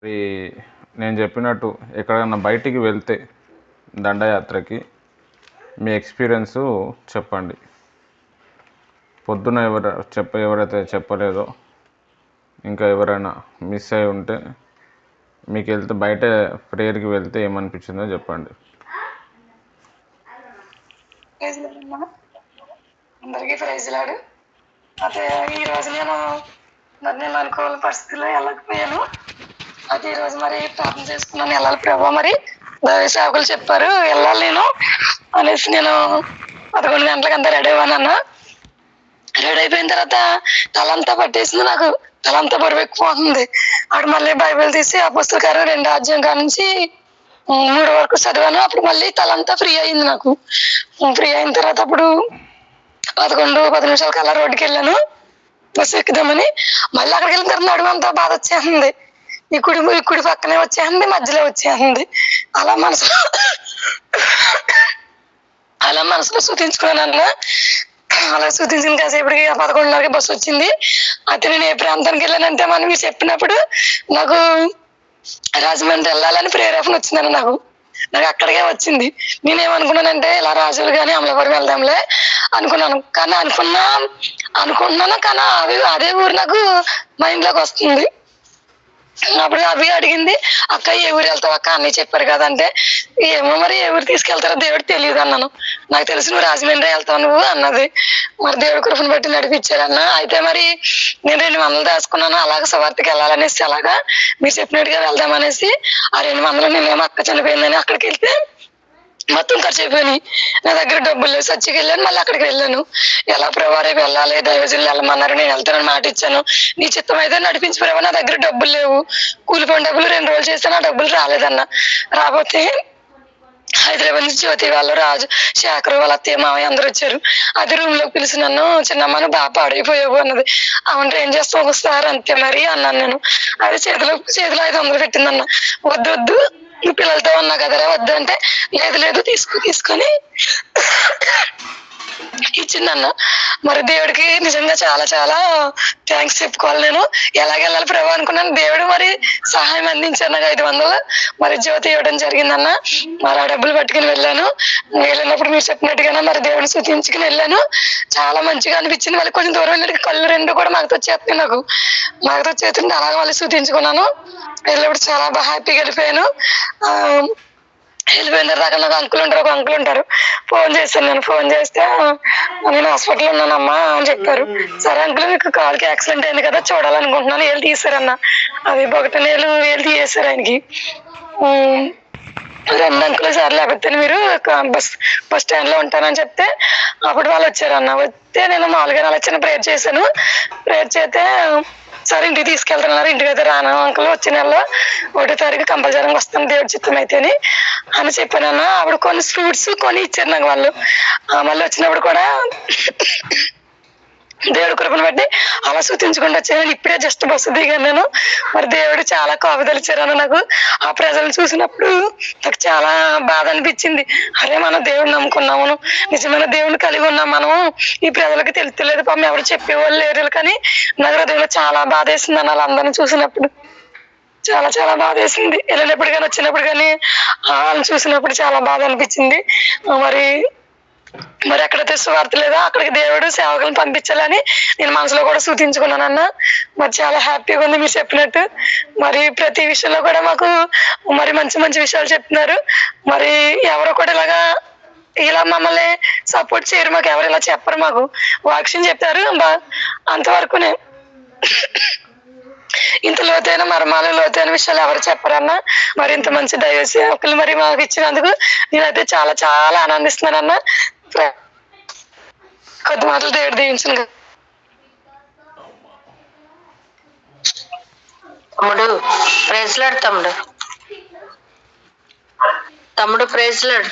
మరి నేను చెప్పినట్టు ఎక్కడికన్నా బయటికి వెళ్తే దండయాత్రకి మీ ఎక్స్పీరియన్స్ చెప్పండి. పొద్దున ఎవరైతే చెప్పలేదో ఇంకా ఎవరైనా మిస్ అయి ఉంటే మీకు వెళ్తే బయట ప్రేయర్కి వెళ్తే ఏమనిపించిందో చెప్పండి. అందరికీ ప్రైజ్లాడు. అయితే ఈరోజు నేను అనుకోని పరిస్థితుల్లో వెళ్ళకపోయాను. అయితే ఈరోజు మరి ప్రార్థన చేసుకున్నాను, వెళ్ళాలి ప్రభావ, మరి దైవ సేవకులు చెప్పారు వెళ్ళాలి నేను అనేసి నేను 11 గంటలకు అంతా రెడీ అయ్యానన్న. రెడీ అయిపోయిన తర్వాత తలంతా పట్టేసింది, నాకు తలంతా బరువు ఎక్కువవుతుంది. అక్కడ మళ్ళీ బైబిల్ తీసి అపోస్తలకార్యం 2వ అధ్యాయం కాడ నుంచి 3 వరకు చదివాను. అప్పుడు మళ్ళీ తలంతా ఫ్రీ అయింది నాకు. ఫ్రీ అయిన తర్వాత అప్పుడు 11-10 నిమిషాల కల్లా రోడ్డుకి వెళ్ళాను బస్సు ఎక్కుదామని. మళ్ళీ అక్కడికి వెళ్ళిన తర్వాత నడుమంతా బాధ వచ్చేస్తుంది. ఈ కుడి పక్కనే వచ్చేస్తుంది, మధ్యలో వచ్చేస్తుంది. అలా మనసులో శృతించుకున్నాను. అలా శృతించిన కాసేపటికి 11:30కి బస్సు వచ్చింది. అయితే నేను ఏ ప్రాంతానికి వెళ్ళానంటే మనం మీరు చెప్పినప్పుడు నాకు రాజమండ్రి వెళ్ళాలని ప్రేరేపణ వచ్చిందని నాకు అక్కడికే వచ్చింది. నేనేమనుకున్నానంటే ఇలా రాజులు కానీ అమలాపురం వెళ్దాంలే అనుకున్నాను. కానీ అనుకుంటున్నాను కానీ అదే ఊరు నాకు మైండ్లోకి వస్తుంది. అప్పుడు అవి అడిగింది, అక్క ఏ ఊరు వెళ్తావు అక్క అన్నీ చెప్పారు కదంటే, ఏమో మరి ఏ ఊరు తీసుకెళ్తారో దేవుడు తెలియదు అన్నాను. నాకు తెలిసి నువ్వు రాజమండ్రి వెళ్తావు నువ్వు అన్నది. మరి దేవుడి కృపను బట్టి నడిపించారన్న. అయితే మరి నేను 200 దాచుకున్నాను, అలాగ సువార్తకి వెళ్ళాలనేసి, అలాగా మీరు చెప్పినట్టుగా వెళ్దామనేసి ఆ 200 నేనేమో అక్క చనిపోయిందని అక్కడికి వెళ్తే మొత్తం ఖర్చు అయిపోయినాయి. నా దగ్గర డబ్బులు లేవు. చర్చికి వెళ్ళాను, మళ్ళీ అక్కడికి వెళ్ళాను. ఎలా ప్రభావ రేపు వెళ్ళాలి, దైవజనులు వెళ్ళమన్నారు, నేను వెళ్తానని మాట ఇచ్చాను, నీ చిత్తం అయితే నడిపించి ప్రభావ, నా దగ్గర డబ్బులు లేవు. కూలిపోయిన డబ్బులు 2 రోజులు చేస్తే నా డబ్బులు రాలేదన్న. రాకపోతే హైదరాబాద్ నుంచి జ్యోతి వాళ్ళు, రాజు, శేఖర్ వాళ్ళ అత్తయ్య మావయ్య అందరూ వచ్చారు. అది రూమ్ లో పిలిచి నన్ను చిన్నమ్మను బాగా పాడైపోయావు అన్నది. అవును ఏం చేస్తావు ఒకసారి అంతే మరి అన్నాను నేను. అది చేతిలో 500 పెట్టిందన్న. వద్దు నువ్వు పిల్లలతో ఉన్నా కదరా వద్దు అంటే, లేదు తీసుకొని ఇచ్చిందన్న. మరి దేవుడికి నిజంగా చాలా చాలా థ్యాంక్స్ చెప్పుకోవాలి. నేను ఎలాగెళ్ళాలి ప్రభావ అనుకున్నాను. దేవుడు మరి సహాయం అందించారు. నాకు 500 మరి జ్యోతి ఇవ్వడం జరిగిందన్న. మరి ఆ డబ్బులు పట్టుకుని వెళ్ళాను. వెళ్ళినప్పుడు మీరు చెప్పినట్టుగానే మరి దేవుడిని స్తుతించుకుని వెళ్ళాను. చాలా మంచిగా అనిపించింది. మళ్ళీ కొంచెం దూరం వెళ్ళి కళ్ళు 2 కూడా మాకు వచ్చేస్తున్నాయి. మాకు వచ్చేస్తుంది. అలాగే మళ్ళీ స్తుతించుకున్నాను. వెళ్ళినప్పుడు చాలా బాగా హ్యాపీగా వెళ్ళిపోయాను. వెళ్ళిపోయిన దాకా నాకు ఒక అంకుల్ ఉంటారు. ఫోన్ చేశాను నేను. ఫోన్ చేస్తే నేను హాస్పిటల్లో ఉన్నానమ్మా అని చెప్పారు. సరే అంకుల్ మీకు కాలుకి యాక్సిడెంట్ అయింది కదా చూడాలనుకుంటున్నాను, వేలు తీసారన్న. అది బొగటనేలు వేలు తీసేశారు ఆయనకి. 2 అంకులు సార్ లేకపోతే మీరు బస్ స్టాండ్ లో ఉంటానని చెప్తే అప్పుడు వాళ్ళు వచ్చారన్న. వస్తే నేను మామూలుగా అలా చిన్న ప్రేయర్ చేశాను. ప్రేయర్ చేస్తే సరే ఇంటికి తీసుకెళ్తున్నారు. ఇంటికి అయితే రాను అంకుల్, వచ్చే నెలలో 1వ తారీఖు కంపల్సరీగా వస్తాను దేవుడి చిత్తం అయితే అని చెప్పానన్న. అప్పుడు కొన్ని ఫ్రూట్స్ కొని ఇచ్చారు నాకు వాళ్ళు. మళ్ళీ వచ్చినప్పుడు కూడా దేవుడి కృపను బట్టి అలా సూచించుకుంటూ వచ్చాను. ఇప్పుడే జస్ట్ బస్సు దిగాను నేను. మరి దేవుడు చాలా కాపుదలిచ్చారన్న. నాకు ఆ ప్రజలను చూసినప్పుడు నాకు చాలా బాధ అనిపించింది. అరే మనం దేవుడిని నమ్ముకున్నాము, నిజమైన దేవుడిని కలిగి ఉన్నాం మనము, ఈ ప్రజలకి తెలుస్తలేదు పాపం, ఎవరు చెప్పేవాళ్ళు లేరు. కానీ నా హృదయంలో చాలా బాధ వేసింది అన్న వాళ్ళందరినీ చూసినప్పుడు. చాలా చాలా బాధ వేసింది. వెళ్ళినప్పుడు కానీ వచ్చినప్పుడు కానీ వాళ్ళని చూసినప్పుడు చాలా బాధ అనిపించింది. మరి ఎక్కడైతే సువార్త లేదో అక్కడికి దేవుడు సేవకులను పంపించాలని నేను మనసులో కూడా సూచించుకున్నానన్న. మరి చాలా హ్యాపీగా ఉంది మీరు చెప్పినట్టు. మరి ప్రతి విషయంలో కూడా మాకు మరి మంచి మంచి విషయాలు చెప్తున్నారు. మరి ఎవరో కూడా ఇలా మమ్మల్ని సపోర్ట్ చేయరు, మాకు ఎవరు ఇలా చెప్పరు, మాకు వాక్యం చెప్తారు అంతవరకునే. ఇంత లోతైన మర్మాలు, లోతైన విషయాలు ఎవరు చెప్పరన్నా. మరి ఇంత మంచి దైవ సేవకులు మరి మాకు ఇచ్చినందుకు నేనైతే చాలా చాలా ఆనందిస్తున్నానన్నా. కొద్ది మాటలు దేవుడు దీవించను. తమ్ముడు ప్రైజ్ లార్డ్. తమ్ముడు ప్రైజ్ లార్డ్.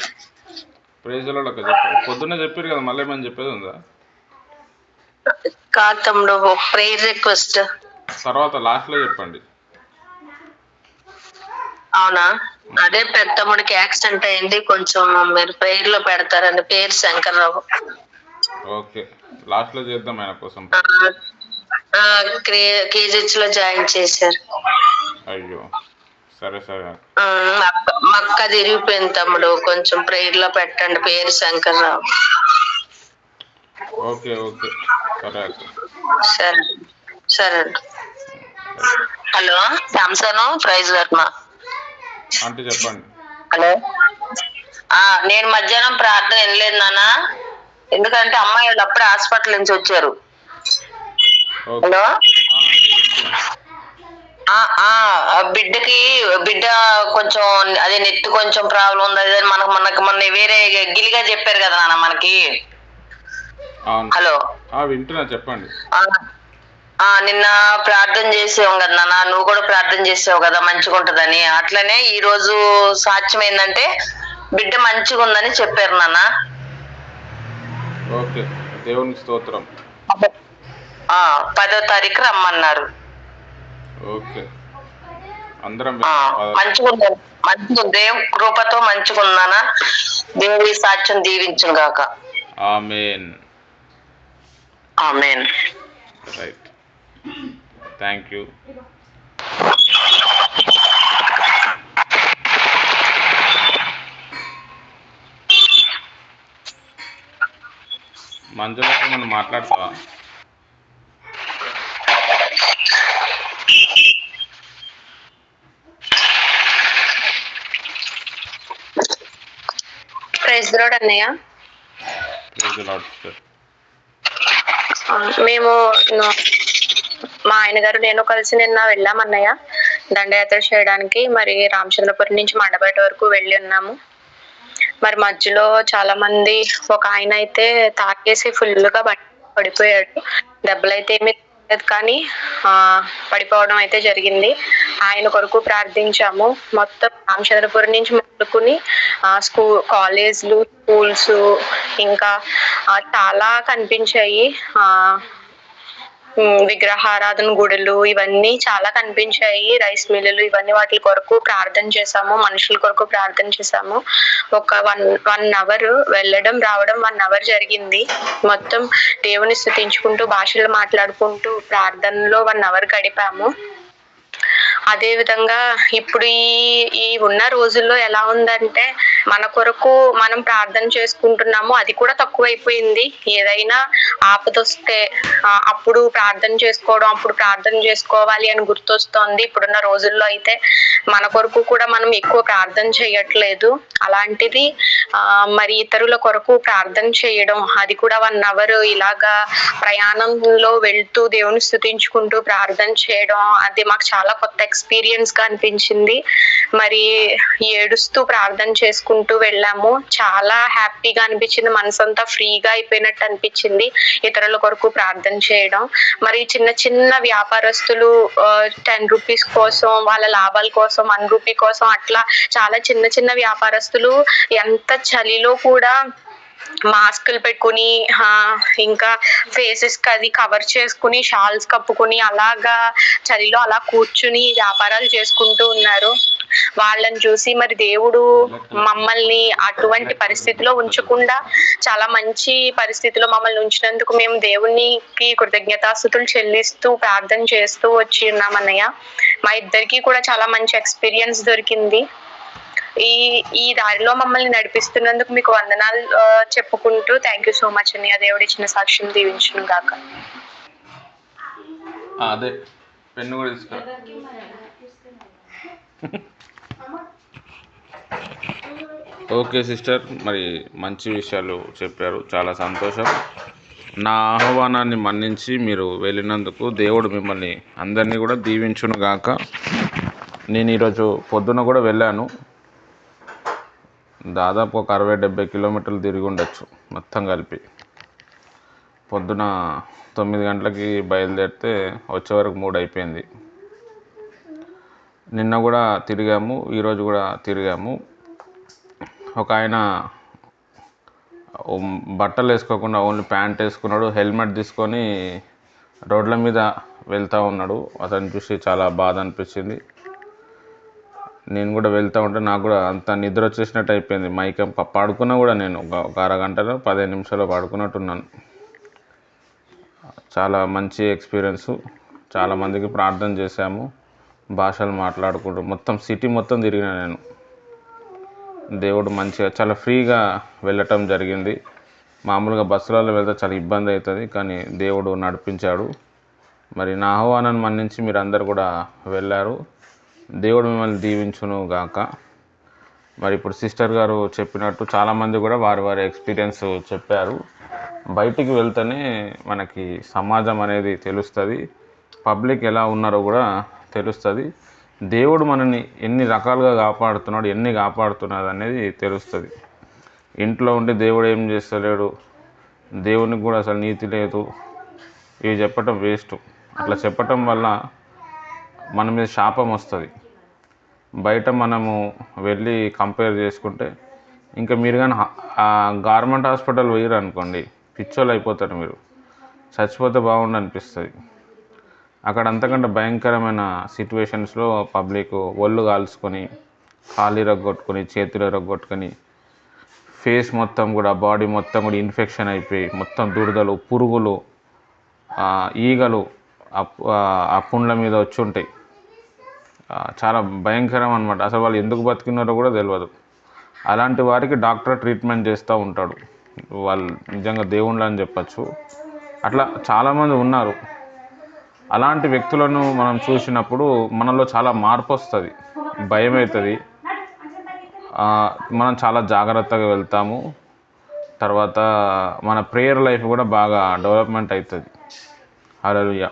పొద్దున్నే చెప్పారు కదా, మళ్ళీ ఏమని చెప్పేది ఉందా? కాదు తమ్ముడు, ప్రేయర్ రిక్వెస్ట్ తర్వాత లాస్ట్ లో చెప్పండి. అవునా? అదే పెద్ద తమ్ముడికి యాక్సిడెంట్ అయింది, కొంచెం మీరు ప్రేయర్ లో పెడతారండి. పేరు శంకర్రావు. ఓకే, లాస్ట్ లో చేద్దాం ఆయన కోసం. కేజీహెచ్ లో జాయిన్ చేశారు. అయ్యో. సరే సరే మక్క తిరిగిపోయింది తమ్ముడు, కొంచెం ప్రేయర్ లో పెట్టండి. పేరు శంకర్రావు. ఓకే ఓకే సరే అక్క. సరే సరే. Hello Samson, praise Varma. Aunty చెప్పండి. హలో, నేను మధ్యాహ్నం ప్రార్థన వినలేదు నాన్న, ఎందుకంటే అమ్మాయి వాళ్ళు అప్పుడే హాస్పిటల్ నుంచి వచ్చారు. హలో, బిడ్డ కొంచెం అదే నెత్తి కొంచెం ప్రాబ్లం ఉంది, అదే మనకు మొన్న వేరే గిలిగా చెప్పారు కదా నాన్న మనకి. హలో వింటున్నా చెప్పండి. నిన్న ప్రార్థన చేసావు కదా నాన్న, నువ్వు కూడా ప్రార్థన చేసావు కదా మంచిగా ఉంటదని. అట్లనే ఈ రోజు సాక్ష్యం ఏంటంటే బిడ్డ మంచిగా ఉందని చెప్పారు నాన్న. ఓకే, దేవునికి స్తోత్రం. 10వ తారీఖు రమ్మన్నారు. ఓకే, అందరం మంచిగా ఉంది, దేవుని కృపతో మంచిగా ఉందానా. దేవుడి సాక్ష్యం దీవించును గాక. Amen. Amen. Right, thank you. మంజులతో మనం మాట్లాడతావా? ప్రైజ్ ది లార్డ్ అన్నయ్య. Praise the Lord sister. మేము మా ఆయన గారు నేను కలిసి నిన్న వెళ్ళామన్నయ్య దండయాత్ర చేయడానికి. మరి రామచంద్రపురం నుంచి మండపేట వరకు వెళ్ళి ఉన్నాము. మరి మధ్యలో చాలా మంది, ఒక ఆయన అయితే తాకేసి ఫుల్ గా పడిపోయాడు. దెబ్బలైతే ఏమీ లేదు కానీ పడిపోవడం అయితే జరిగింది. ఆయన కొరకు ప్రార్థించాము. మొత్తం రామచంద్రపురం నుంచి మొదలుకుని కాలేజ్లు, స్కూల్స్, ఇంకా చాలా కనిపించాయి. విగ్రహారాధన గుడులు ఇవన్నీ చాలా కనిపించాయి. రైస్ మిల్లులు ఇవన్నీ, వాటి కొరకు ప్రార్థన చేసాము. మనుషుల కొరకు ప్రార్థన చేసాము. ఒక 1 అవర్ వెళ్ళడం రావడం 1 అవర్ జరిగింది. మొత్తం దేవుని స్తుతించుకుంటూ, భాషలు మాట్లాడుకుంటూ ప్రార్థనలో 1 అవర్ గడిపాము. అదే విధంగా ఇప్పుడు ఈ ఉన్న రోజుల్లో ఎలా ఉందంటే, మన కొరకు మనం ప్రార్థన చేసుకుంటున్నాము, అది కూడా తక్కువైపోయింది. ఏదైనా ఆపదొస్తే అప్పుడు ప్రార్థన చేసుకోవడం, అప్పుడు ప్రార్థన చేసుకోవాలి అని గుర్తొస్తోంది. ఇప్పుడున్న రోజుల్లో అయితే మన కొరకు కూడా మనం ఎక్కువ ప్రార్థన చేయట్లేదు. అలాంటిది మరి ఇతరుల కొరకు ప్రార్థన చేయడం, అది కూడా 1 అవర్ ఇలాగా ప్రయాణంలో వెళ్తూ దేవుని స్తుతించుకుంటూ ప్రార్థన చేయడం, అది మాకు చాలా కొత్త ఎక్స్పీరియన్స్ గా అనిపించింది. మరి ఏడుస్తూ ప్రార్థన చేసుకుంటూ వెళ్ళాము. చాలా హ్యాపీగా అనిపించింది, మనసంతా ఫ్రీగా అయిపోయినట్టు అనిపించింది ఇతరుల కొరకు ప్రార్థన చేయడం. మరి చిన్న చిన్న వ్యాపారస్తులు 10 రూపీస్ కోసం, వాళ్ళ లాభాల కోసం, 1 రూపీ కోసం, అట్లా చాలా చిన్న చిన్న వ్యాపారస్తులు ఎంత చలిలో కూడా మాస్కులు పెట్టుకుని, ఇంకా ఫేసెస్ కి అది కవర్ చేసుకుని, షాల్స్ కప్పుకుని, అలాగా చలిలో అలా కూర్చుని వ్యాపారాలు చేసుకుంటూ ఉన్నారు. వాళ్ళని చూసి మరి దేవుడు మమ్మల్ని అటువంటి పరిస్థితిలో ఉంచకుండా చాలా మంచి పరిస్థితిలో మమ్మల్ని ఉంచినందుకు మేము దేవునికి కృతజ్ఞతాస్తుతులు చెల్లిస్తూ ప్రార్థన చేస్తూ వచ్చి ఉన్నామన్నయ్య. మా ఇద్దరికి కూడా చాలా మంచి ఎక్స్పీరియన్స్ దొరికింది. ఈ దారిలో మమ్మల్ని నడిపిస్తున్నందుకు మీకు వందనాలు చెప్పుకుంటూ థ్యాంక్ యూ సో మచ్ అన్నయ్య. దేవుడు ఇచ్చిన సాక్ష్యం దీవించును గాక. అదే పెన్ను కూడా తీసుకురా. ఓకే సిస్టర్, మరి మంచి విషయాలు చెప్పారు, చాలా సంతోషం. నా ఆహ్వానాన్ని మన్నించి మీరు వెళ్ళినందుకు దేవుడు మిమ్మల్ని అందరినీ కూడా దీవించును గాక. నేను ఈరోజు పొద్దున కూడా వెళ్ళాను. దాదాపు ఒక 60-70 కిలోమీటర్లు తిరిగి ఉండొచ్చు మొత్తం కలిపి. పొద్దున 9 గంటలకి బయలుదేరితే వచ్చే వరకు 3 అయిపోయింది. నిన్న కూడా తిరిగాము, ఈరోజు కూడా తిరిగాము. ఒక ఆయన బట్టలు వేసుకోకుండా ఓన్లీ ప్యాంట్ వేసుకున్నాడు, హెల్మెట్ తీసుకొని రోడ్ల మీద వెళ్తూ ఉన్నాడు. అతన్ని చూసి చాలా బాధ అనిపించింది. నేను కూడా వెళ్తూ ఉంటే నాకు కూడా అంత నిద్ర వచ్చేసినట్టు అయిపోయింది. మైకం పడుకున్నా కూడా నేను ఒక అరగంటలో 15 నిమిషాలు పడుకున్నట్టున్నాను. చాలా మంచి ఎక్స్పీరియన్స్. చాలామందికి ప్రార్థన చేశాము. భాషలు మాట్లాడుకుంటూ మొత్తం సిటీ మొత్తం తిరిగిన నేను. దేవుడు మంచిగా చాలా ఫ్రీగా వెళ్ళటం జరిగింది. మామూలుగా బస్సులలో వెళ్తే చాలా ఇబ్బంది అవుతుంది, కానీ దేవుడు నడిపించాడు. మరి నా ఆహ్వానాన్ని మన్నించి మీరు అందరు కూడా వెళ్ళారు. దేవుడు మిమ్మల్ని దీవించును గాక. మరి ఇప్పుడు సిస్టర్ గారు చెప్పినట్టు చాలామంది కూడా వారి వారి ఎక్స్పీరియన్స్ చెప్పారు. బయటికి వెళ్తేనే మనకి సమాజం అనేది తెలుస్తుంది, పబ్లిక్ ఎలా ఉన్నారో కూడా తెలుస్తుంది, దేవుడు మనని ఎన్ని రకాలుగా కాపాడుతున్నాడు, ఎన్ని కాపాడుతున్నాడు అనేది తెలుస్తుంది. ఇంట్లో ఉండి దేవుడు ఏం చేస్తలేడు, దేవునికి కూడా అసలు నీతి లేదు, ఇవి చెప్పటం వేస్ట్. అట్లా చెప్పటం వల్ల మన మీద శాపం వస్తుంది. బయట మనము వెళ్ళి కంపేర్ చేసుకుంటే, ఇంకా మీరు కానీ గవర్నమెంట్ హాస్పిటల్ పోయారు అనుకోండి, పిచ్చోళ్ళు అయిపోతారు, మీరు చచ్చిపోతే బాగుండు అనిపిస్తుంది. అక్కడ అంతకంటే భయంకరమైన సిచ్యువేషన్స్లో పబ్లిక్ ఒళ్ళు కాల్చుకొని, కాళ్ళు ఇరగొట్టుకొని, చేతులు ఇరగొట్టుకొని, ఫేస్ మొత్తం కూడా, బాడీ మొత్తం కూడా ఇన్ఫెక్షన్ అయిపోయి మొత్తం దురదలు, పురుగులు, ఈగలు ఆ పుండ్ల మీద వచ్చి ఉంటాయి. చాలా భయంకరం అన్నమాట. అసలు వాళ్ళు ఎందుకు బతికినారో కూడా తెలియదు. అలాంటి వారికి డాక్టర్ ట్రీట్మెంట్ చేస్తూ ఉంటాడు. వాళ్ళు నిజంగా దేవుళ్ళు అని చెప్పచ్చు. అట్లా చాలామంది ఉన్నారు. అలాంటి వ్యక్తులను మనం చూసినప్పుడు మనలో చాలా మార్పు వస్తుంది, భయం అవుతుంది. మనం చాలా జాగ్రత్తగా వెళ్తాము. తర్వాత మన ప్రేయర్ లైఫ్ కూడా బాగా డెవలప్మెంట్ అవుతుంది. హల్లెలూయా.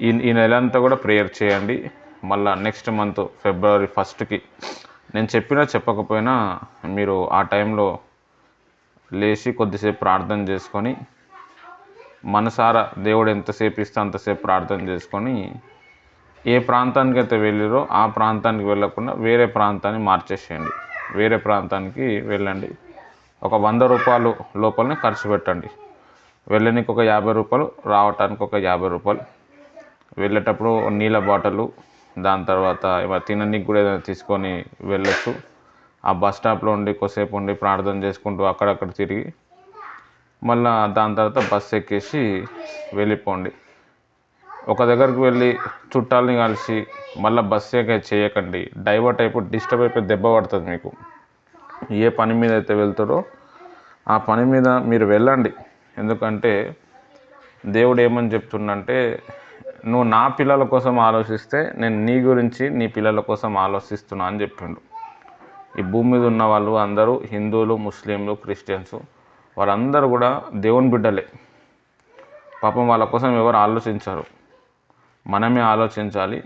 ఈ నెల అంతా కూడా ప్రేయర్ చేయండి. మళ్ళీ నెక్స్ట్ మంత్ February 1st నేను చెప్పినా చెప్పకపోయినా మీరు ఆ టైంలో లేచి కొద్దిసేపు ప్రార్థన చేసుకొని, మనసారా దేవుడు ఎంతసేపు ఇస్తే అంతసేపు ప్రార్థన చేసుకొని, ఏ ప్రాంతానికి అయితే వెళ్ళిరో ఆ ప్రాంతానికి వెళ్ళకుండా వేరే ప్రాంతాన్ని మార్చేసేయండి. వేరే ప్రాంతానికి వెళ్ళండి. ఒక 100 రూపాయలు లోపలనే ఖర్చు పెట్టండి. వెళ్ళడానికి ఒక 50 రూపాయలు, రావటానికి ఒక 50 రూపాయలు. వెళ్ళేటప్పుడు నీళ్ళ బాటలు, దాని తర్వాత తిననీకి కూడా ఏదైనా తీసుకొని వెళ్ళొచ్చు. ఆ బస్ స్టాప్లో ఉండి కొద్దిసేపు ఉండి ప్రార్థన చేసుకుంటూ అక్కడక్కడ తిరిగి మళ్ళీ దాని తర్వాత బస్సు ఎక్కేసి వెళ్ళిపోండి. ఒక దగ్గరికి వెళ్ళి చుట్టాలని కలిసి మళ్ళీ బస్సు ఎక్కే చేయకండి. డైవర్ట్ అయిపోయి డిస్టర్బ్ అయిపోయి దెబ్బ పడుతుంది మీకు. ఏ పని మీద అయితే వెళ్తారో ఆ పని మీద మీరు వెళ్ళండి. ఎందుకంటే దేవుడు ఏమని చెప్తుండంటే, నువ్వు నా పిల్లల కోసం ఆలోచిస్తే నేను నీ గురించి నీ పిల్లల కోసం ఆలోచిస్తున్నా అని చెప్పిండు. ఈ భూమి మీద ఉన్న వాళ్ళు అందరూ హిందువులు, ముస్లింలు, క్రిస్టియన్స్ వాళ్ళందరూ కూడా దేవుని బిడ్డలే. పాపం వాళ్ళ కోసం ఎవరు ఆలోచించరు, మనమే ఆలోచించాలి.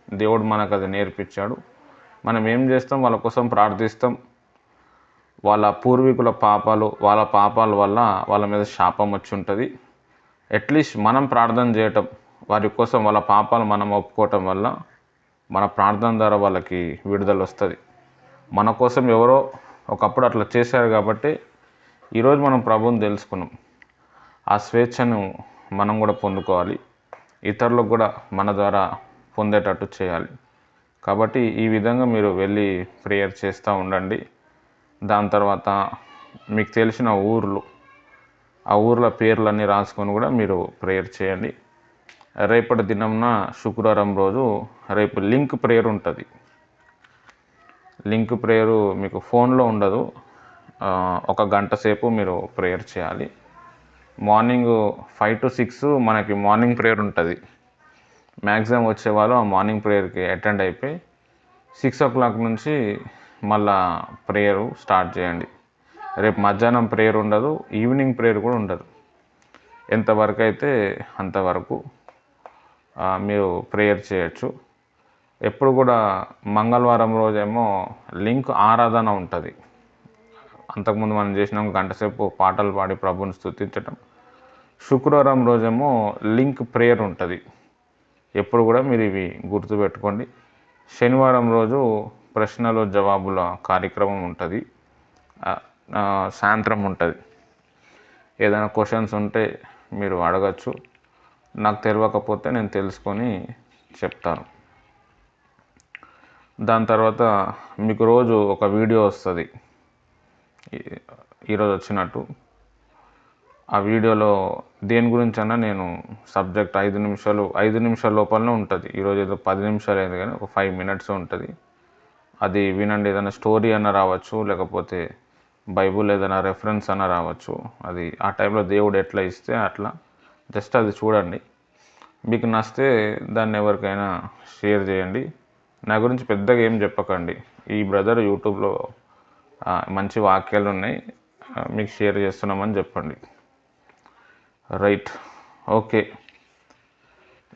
దేవుడు మనకు అది నేర్పించాడు. మనం ఏం చేస్తాం, వాళ్ళ కోసం ప్రార్థిస్తాం. వాళ్ళ పూర్వీకుల పాపాలు, వాళ్ళ పాపాల వల్ల వాళ్ళ మీద శాపం వచ్చి ఉంటుంది. అట్లీస్ట్ మనం ప్రార్థన చేయటం, వారి కోసం వాళ్ళ పాపాలు మనం ఒప్పుకోవటం వల్ల మన ప్రార్థన ద్వారా వాళ్ళకి విడుదల వస్తుంది. మన కోసం ఎవరో ఒకప్పుడు అట్లా చేశారు కాబట్టి ఈరోజు మనం ప్రభువుని తెలుసుకున్నాం. ఆ స్వేచ్ఛను మనం కూడా పొందుకోవాలి, ఇతరులకు కూడా మన ద్వారా పొందేటట్టు చేయాలి. కాబట్టి ఈ విధంగా మీరు వెళ్ళి ప్రేయర్ చేస్తూ ఉండండి. దాని తర్వాత మీకు తెలిసిన ఊర్లు, ఆ ఊర్ల పేర్లన్నీ రాసుకొని కూడా మీరు ప్రేయర్ చేయండి. రేపటి దినంన శుక్రవారం రోజు రేపు లింక్ ప్రేయర్ ఉంటుంది. లింక్ ప్రేయరు మీకు ఫోన్లో ఉండదు. 1 గంట సేపు మీరు ప్రేయర్ చేయాలి. మార్నింగ్ 5 to 6 మనకి మార్నింగ్ ప్రేయర్ ఉంటుంది. మ్యాక్సిమం వచ్చేవాళ్ళు ఆ మార్నింగ్ ప్రేయర్కి అటెండ్ అయిపోయి 6 o'clock నుంచి మళ్ళా ప్రేయరు స్టార్ట్ చేయండి. రేపు మధ్యాహ్నం ప్రేయర్ ఉండదు, ఈవినింగ్ ప్రేయర్ కూడా ఉండదు. ఎంతవరకు అయితే అంతవరకు మీరు ప్రేయర్ చేయొచ్చు. ఎప్పుడు కూడా మంగళవారం రోజేమో లింక్ ఆరాధన ఉంటుంది. అంతకుముందు మనం చేసినాం, 1 గంట సేపు పాటలు పాడి ప్రభుని స్తుతించటం. శుక్రవారం రోజేమో లింక్ ప్రేయర్ ఉంటుంది. ఎప్పుడు కూడా మీరు ఇవి గుర్తుపెట్టుకోండి. శనివారం రోజు ప్రశ్నలు జవాబుల కార్యక్రమం ఉంటుంది, సాయంత్రం ఉంటుంది. ఏదైనా క్వశ్చన్స్ ఉంటే మీరు అడగచ్చు. నాకు తెలియకపోతే నేను తెలుసుకొని చెప్తాను. దాని తర్వాత మీకు రోజు ఒక వీడియో వస్తుంది. ఈరోజు వచ్చినట్టు ఆ వీడియోలో దేని గురించి అన్నా నేను సబ్జెక్ట్ 5 నిమిషాల లోపలనే ఉంటుంది. ఈరోజు ఏదో 10 నిమిషాలు అయింది కానీ ఒక 5 మినిట్స్ ఉంటుంది. అది వినండి. ఏదైనా స్టోరీ అన్న రావచ్చు, లేకపోతే బైబుల్ ఏదైనా రెఫరెన్స్ అన్న రావచ్చు. అది ఆ టైంలో దేవుడు ఎట్లా ఇస్తే అట్లా జస్ట్ అది చూడండి. మీకు నచ్చితే దాన్ని ఎవరికైనా షేర్ చేయండి. నా గురించి పెద్దగా ఏం చెప్పకండి. ఈ బ్రదర్ యూట్యూబ్లో మంచి వాక్యాలు ఉన్నాయి, మీకు షేర్ చేస్తున్నామని చెప్పండి. Right, okay.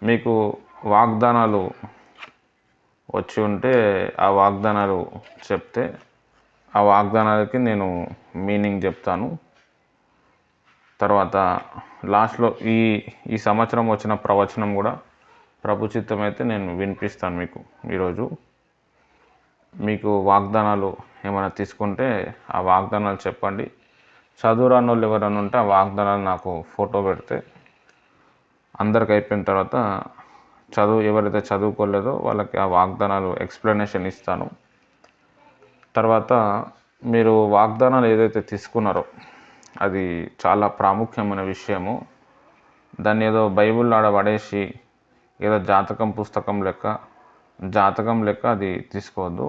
మీకు వాగ్దానాలు వచ్చి ఉంటే ఆ వాగ్దానాలు చెప్తే ఆ వాగ్దానాలకి నేను మీనింగ్ చెప్తాను. తర్వాత లాస్ట్లో ఈ సంవత్సరం వచ్చిన ప్రవచనం కూడా ప్రభు చిత్తం అయితే నేను వినిపిస్తాను మీకు. ఈరోజు మీకు వాగ్దానాలు ఏమైనా తీసుకుంటే ఆ వాగ్దానాలు చెప్పండి. చదువురాని వాళ్ళు ఎవరైనా ఉంటే ఆ వాగ్దానాలు నాకు ఫోటో పెడితే అందరికి అయిపోయిన తర్వాత ఎవరైతే చదువుకోలేదో వాళ్ళకి ఆ వాగ్దానాలు ఎక్స్ప్లెనేషన్ ఇస్తాను. తర్వాత మీరు వాగ్దానాలు ఏదైతే తీసుకున్నారో అది చాలా ప్రాముఖ్యమైన విషయము. దాన్ని ఏదో బైబిల్ ఆడ పడేసి ఏదో జాతకం లెక్క అది తీసుకోవద్దు.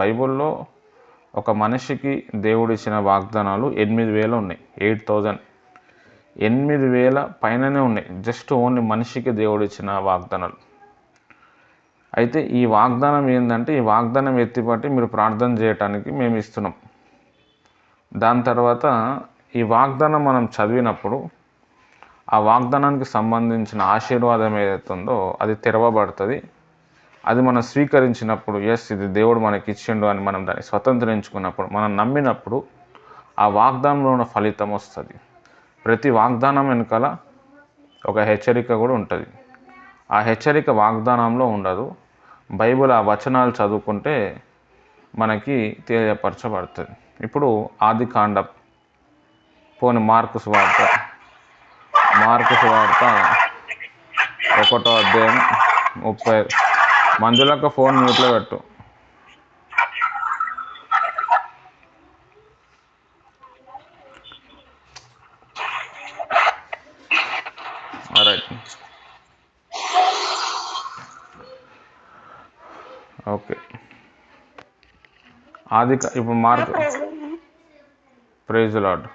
బైబిల్లో ఒక మనిషికి దేవుడిచ్చిన వాగ్దానాలు 8,000 ఉన్నాయి. 8,000 8,000 పైననే ఉన్నాయి. జస్ట్ ఓన్లీ మనిషికి దేవుడిచ్చిన వాగ్దానాలు. అయితే ఈ వాగ్దానం ఏంటంటే, ఈ వాగ్దానం ఎత్తిపట్టి మీరు ప్రార్థన చేయటానికి మేము ఇస్తున్నాం. దాని తర్వాత ఈ వాగ్దానం మనం చదివినప్పుడు ఆ వాగ్దానానికి సంబంధించిన ఆశీర్వాదం ఏదైతే ఉందో అది తెరవబడుతుంది. అది మనం స్వీకరించినప్పుడు, ఎస్ ఇది దేవుడు మనకి ఇచ్చిండు అని మనం దాన్ని స్వతంత్రించుకున్నప్పుడు, మనం నమ్మినప్పుడు ఆ వాగ్దానంలో ఉన్న ఫలితం వస్తుంది. ప్రతి వాగ్దానం వెనకాల ఒక హెచ్చరిక కూడా ఉంటుంది. ఆ హెచ్చరిక వాగ్దానంలో ఉండదు. బైబిల్ ఆ వచనాలు చదువుకుంటే మనకి తెలియపరచబడుతుంది. ఇప్పుడు ఆదికాండం, పోని మార్కు సువార్త 1వ అధ్యాయం 30. మంజులక్క ఫోన్ మ్యూట్లో పెట్టు. Right, okay. ఇప్పుడు మార్క్, ప్రైజ్ లార్డ్.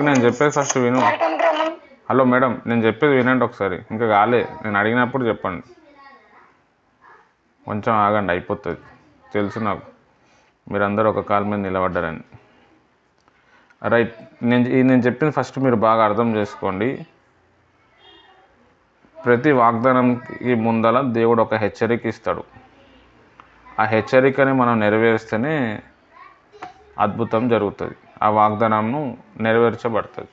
నేను చెప్పేది ఫస్ట్ విను. హలో మేడం, నేను చెప్పేది వినండి ఒకసారి. ఇంకా కాలే, నేను అడిగినప్పుడు చెప్పండి. కొంచెం ఆగండి, అయిపోతుంది. తెలుసు నాకు మీరందరూ ఒక కాలు మీద నిలబడ్డారని. రైట్, నేను చెప్పింది ఫస్ట్ మీరు బాగా అర్థం చేసుకోండి. ప్రతి వాగ్దానంకి ముందల దేవుడు ఒక హెచ్చరిక ఇస్తాడు. ఆ హెచ్చరికని మనం నెరవేర్స్తేనే అద్భుతం జరుగుతుంది. ఆ వాగ్దానంను నెరవేర్చబడుతుంది.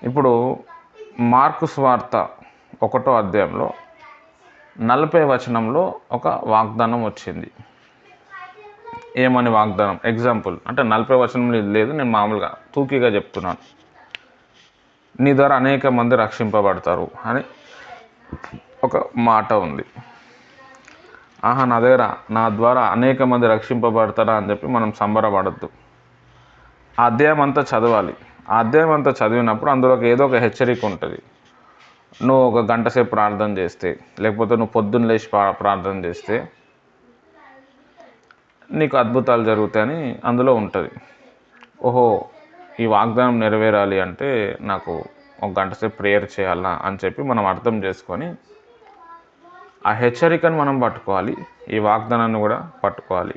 ఇప్పుడు మార్కు సువార్త 1వ అధ్యాయంలో 40వ వచనంలో ఒక వాగ్దానం వచ్చింది. ఏమని వాగ్దానం? ఎగ్జాంపుల్ అంటే 40వ వచనంలో ఇది లేదు, నేను మామూలుగా తూకీగా చెప్తున్నాను. నీ ద్వారా అనేక మంది రక్షింపబడతారు అని ఒక మాట ఉంది. నా ద్వారా అనేక మంది రక్షింపబడతారా అని చెప్పి మనం సంబరపడద్దు. ఆ అధ్యాయం అంతా చదవాలి. ఆ అధ్యాయం అంతా చదివినప్పుడు అందులోకి ఏదో ఒక హెచ్చరిక ఉంటుంది. నువ్వు ఒక గంట సేపు ప్రార్థన చేస్తే, లేకపోతే నువ్వు పొద్దున్న లేచి ప్రార్థన చేస్తే నీకు అద్భుతాలు జరుగుతాయని అందులో ఉంటుంది. ఓహో, ఈ వాగ్దానం నెరవేరాలి అంటే నాకు ఒక గంట సేపు ప్రేయర్ చేయాలా అని చెప్పి మనం అర్థం చేసుకొని ఆ హెచ్చరికను మనం పట్టుకోవాలి. ఈ వాగ్దానాన్ని కూడా పట్టుకోవాలి.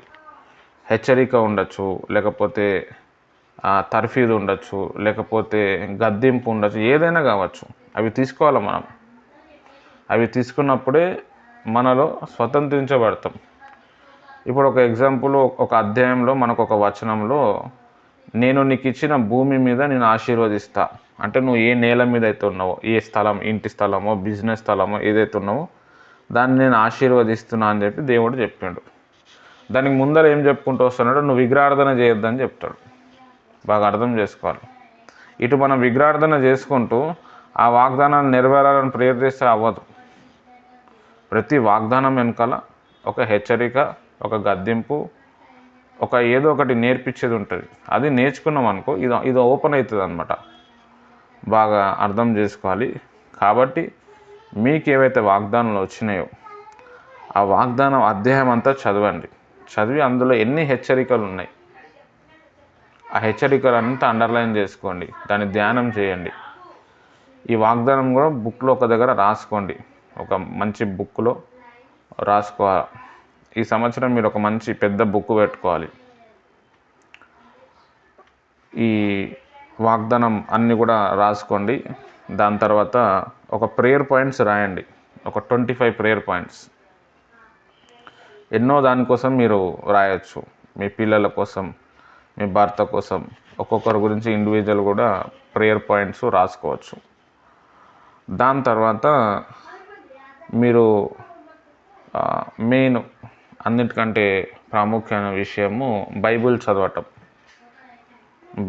హెచ్చరిక ఉండొచ్చు, లేకపోతే తర్ఫీదు ఉండొచ్చు, లేకపోతే గద్దింపు ఉండొచ్చు, ఏదైనా కావచ్చు. అవి తీసుకోవాలి మనం. అవి తీసుకున్నప్పుడే మనలో స్వతంత్రించబడతాం. ఇప్పుడు ఒక ఎగ్జాంపుల్, ఒక అధ్యాయంలో మనకు ఒక వచనంలో నేను నీకు ఇచ్చిన భూమి మీద నేను ఆశీర్వదిస్తా అంటే, నువ్వు ఏ నేల మీద అయితే ఉన్నావో, ఏ స్థలం, ఇంటి స్థలమో, బిజినెస్ స్థలమో ఏదైతే ఉన్నావో దాన్ని నేను ఆశీర్వదిస్తున్నా అని చెప్పి దేవుడు చెప్పిండు. దానికి ముందర ఏం చెప్పుకుంటూ వస్తున్నాడు? నువ్వు విగ్రహార్థన చేయొద్దని చెప్తాడు. బాగా అర్థం చేసుకోవాలి. ఇటు మనం విగ్రహార్థన చేసుకుంటూ ఆ వాగ్దానాన్ని నెరవేరాలని ప్రేయర్ చేస్తే అవ్వదు. ప్రతి వాగ్దానం వెనకాల ఒక హెచ్చరిక, ఒక గద్దింపు, ఏదో ఒకటి నేర్పించేది ఉంటుంది. అది నేర్చుకున్నాం అనుకో ఇది ఓపెన్ అవుతుంది అనమాట. బాగా అర్థం చేసుకోవాలి. కాబట్టి మీకు ఏవైతే వాగ్దానాలు వచ్చినాయో ఆ వాగ్దానం అధ్యాయం అంతా చదవండి. చదివి అందులో ఎన్ని హెచ్చరికలు ఉన్నాయి ఆ హెచ్చరికలు అంతా అండర్లైన్ చేసుకోండి. దాన్ని ధ్యానం చేయండి. ఈ వాగ్దానం కూడా బుక్లో ఒక దగ్గర రాసుకోండి. ఒక మంచి బుక్లో రాసుకోవాలి. ఈ సంవత్సరం మీరు ఒక మంచి పెద్ద బుక్ పెట్టుకోవాలి. ఈ వాగ్దానం అన్నీ కూడా రాసుకోండి. దాని తర్వాత ఒక ప్రేయర్ పాయింట్స్ రాయండి. ఒక 25 ప్రేయర్ పాయింట్స్. ఎన్నో దానికోసం మీరు రాయొచ్చు. మీ పిల్లల కోసం, మీ భర్త కోసం, ఒక్కొక్కరి గురించి ఇండివిజువల్ కూడా ప్రేయర్ పాయింట్స్ రాసుకోవచ్చు. దాని తర్వాత మీరు మెయిన్ అన్నిటికంటే ప్రాముఖ్యమైన విషయము బైబిల్ చదవటం.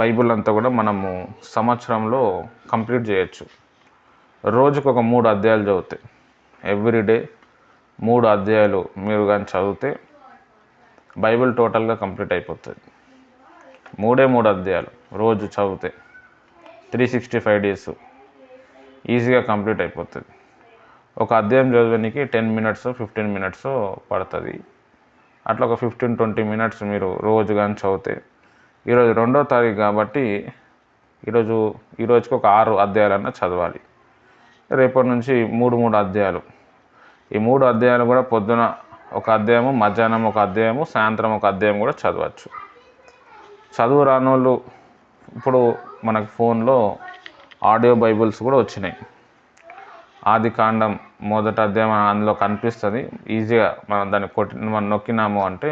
బైబిల్ అంతా కూడా మనము సంవత్సరంలో కంప్లీట్ చేయొచ్చు. రోజుకు ఒక 3 అధ్యాయాలు చదివితే, ఎవ్రీడే 3 అధ్యాయాలు మీరు కానీ చదివితే బైబిల్ టోటల్గా కంప్లీట్ అయిపోతుంది. 3 అధ్యాయాలు రోజు చదివితే 365 డేస్ ఈజీగా కంప్లీట్ అయిపోతుంది. ఒక అధ్యాయం చదవడానికి 10 మినిట్స్ 15 మినిట్స్ పడుతుంది. అట్లా ఒక 15-20 మినిట్స్ మీరు రోజు కానీ చదివితే, ఈరోజు 2వ తారీఖు కాబట్టి ఈరోజుకి ఒక 6 అధ్యాయాలన్నా చదవాలి. రేపటి నుంచి 3 అధ్యాయాలు. ఈ 3 అధ్యాయాలు కూడా పొద్దున ఒక అధ్యాయము, మధ్యాహ్నం ఒక అధ్యాయము, సాయంత్రం ఒక అధ్యాయం కూడా చదవచ్చు. చదువు రానోళ్ళు ఇప్పుడు మనకు ఫోన్లో ఆడియో బైబిల్స్ కూడా వచ్చినాయి. ఆదికాండం 1వ అధ్యాయం అందులో కనిపిస్తుంది. ఈజీగా మనం దాన్ని మనం నొక్కినాము అంటే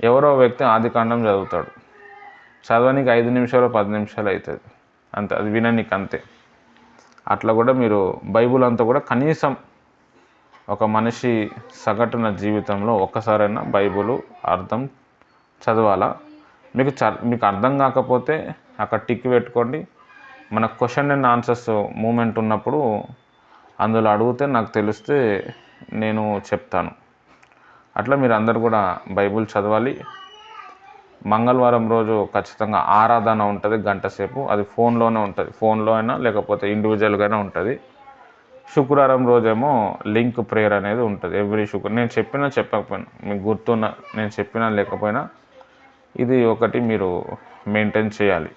ఎవరో వ్యక్తి ఆదికాండం చదువుతాడు. చదవడానికి 5 నిమిషాలు 10 నిమిషాలు అవుతుంది అంతే. అది విననీకి అంతే. అట్లా కూడా మీరు బైబిల్ అంతా కూడా కనీసం ఒక మనిషి సగటున జీవితంలో ఒక్కసారైనా బైబిల్ అర్థం చదవాలా. మీకు అర్థం కాకపోతే అక్కడ టిక్ పెట్టుకోండి. మన క్వశ్చన్ అండ్ ఆన్సర్స్ మూమెంట్ ఉన్నప్పుడు అందులో అడిగితే నాకు తెలిస్తే నేను చెప్తాను. అట్లా మీరు అందరు కూడా బైబిల్ చదవాలి. మంగళవారం రోజు ఖచ్చితంగా ఆరాధన ఉంటుంది, గంట సేపు. అది ఫోన్లోనే ఉంటుంది. ఫోన్లో అయినా లేకపోతే ఇండివిజువల్గానే ఉంటుంది. శుక్రవారం రోజేమో లింక్ ప్రేయర్ అనేది ఉంటుంది. ఎవ్రీ నేను చెప్పకపోయినా మీకు గుర్తున్న, నేను చెప్పినా లేకపోయినా ఇది ఒకటి మీరు మెయింటైన్ చేయాలి.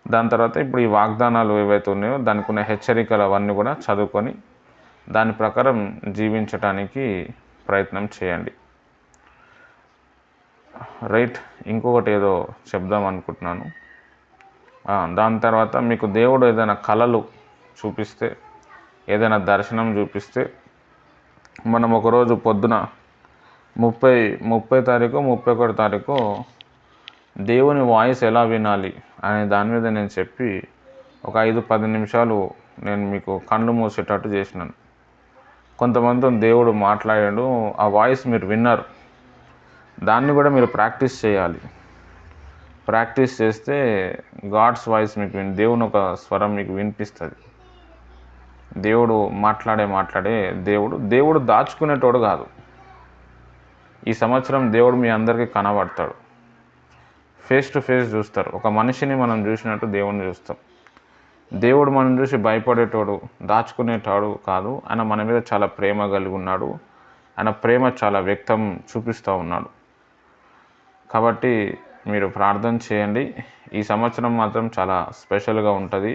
దాని తర్వాత ఇప్పుడు ఈ వాగ్దానాలు ఏవైతే ఉన్నాయో దానికి ఉన్న హెచ్చరికలు అవన్నీ కూడా చదువుకొని దాని ప్రకారం జీవించటానికి ప్రయత్నం చేయండి. రైట్. ఇంకొకటి ఏదో చెప్దాం అనుకుంటున్నాను. దాని తర్వాత మీకు దేవుడు ఏదైనా కళలు చూపిస్తే, ఏదైనా దర్శనం చూపిస్తే, మనం ఒకరోజు పొద్దున 30 తారీఖు 31 తారీఖు దేవుని వాయిస్ ఎలా వినాలి అనే దాని మీద నేను చెప్పి ఒక 5-10 నిమిషాలు నేను మీకు కళ్ళు మూసేటట్టు చేసినాను. కొంతమందితో దేవుడు మాట్లాడాడు, ఆ వాయిస్ మీరు విన్నారు. దాన్ని కూడా మీరు ప్రాక్టీస్ చేయాలి. ప్రాక్టీస్ చేస్తే గాడ్స్ వాయిస్ మీకు దేవుని ఒక స్వరం మీకు వినిపిస్తుంది. దేవుడు మాట్లాడే దేవుడు దాచుకునేటోడు కాదు. ఈ సంవత్సరం దేవుడు మీ అందరికీ కనబడతాడు. ఫేస్ టు ఫేస్ చూస్తారు. ఒక మనిషిని మనం చూసినట్టు దేవుడిని చూస్తాం. దేవుడు మనం చూసి భయపడేటోడు, దాచుకునేటాడు కాదు. ఆయన మన మీద చాలా ప్రేమ కలిగి ఉన్నాడు. ఆయన ప్రేమ చాలా చూపిస్తూ ఉన్నాడు. కాబట్టి మీరు ప్రార్థన చేయండి. ఈ సంవత్సరం మాత్రం చాలా స్పెషల్గా ఉంటుంది.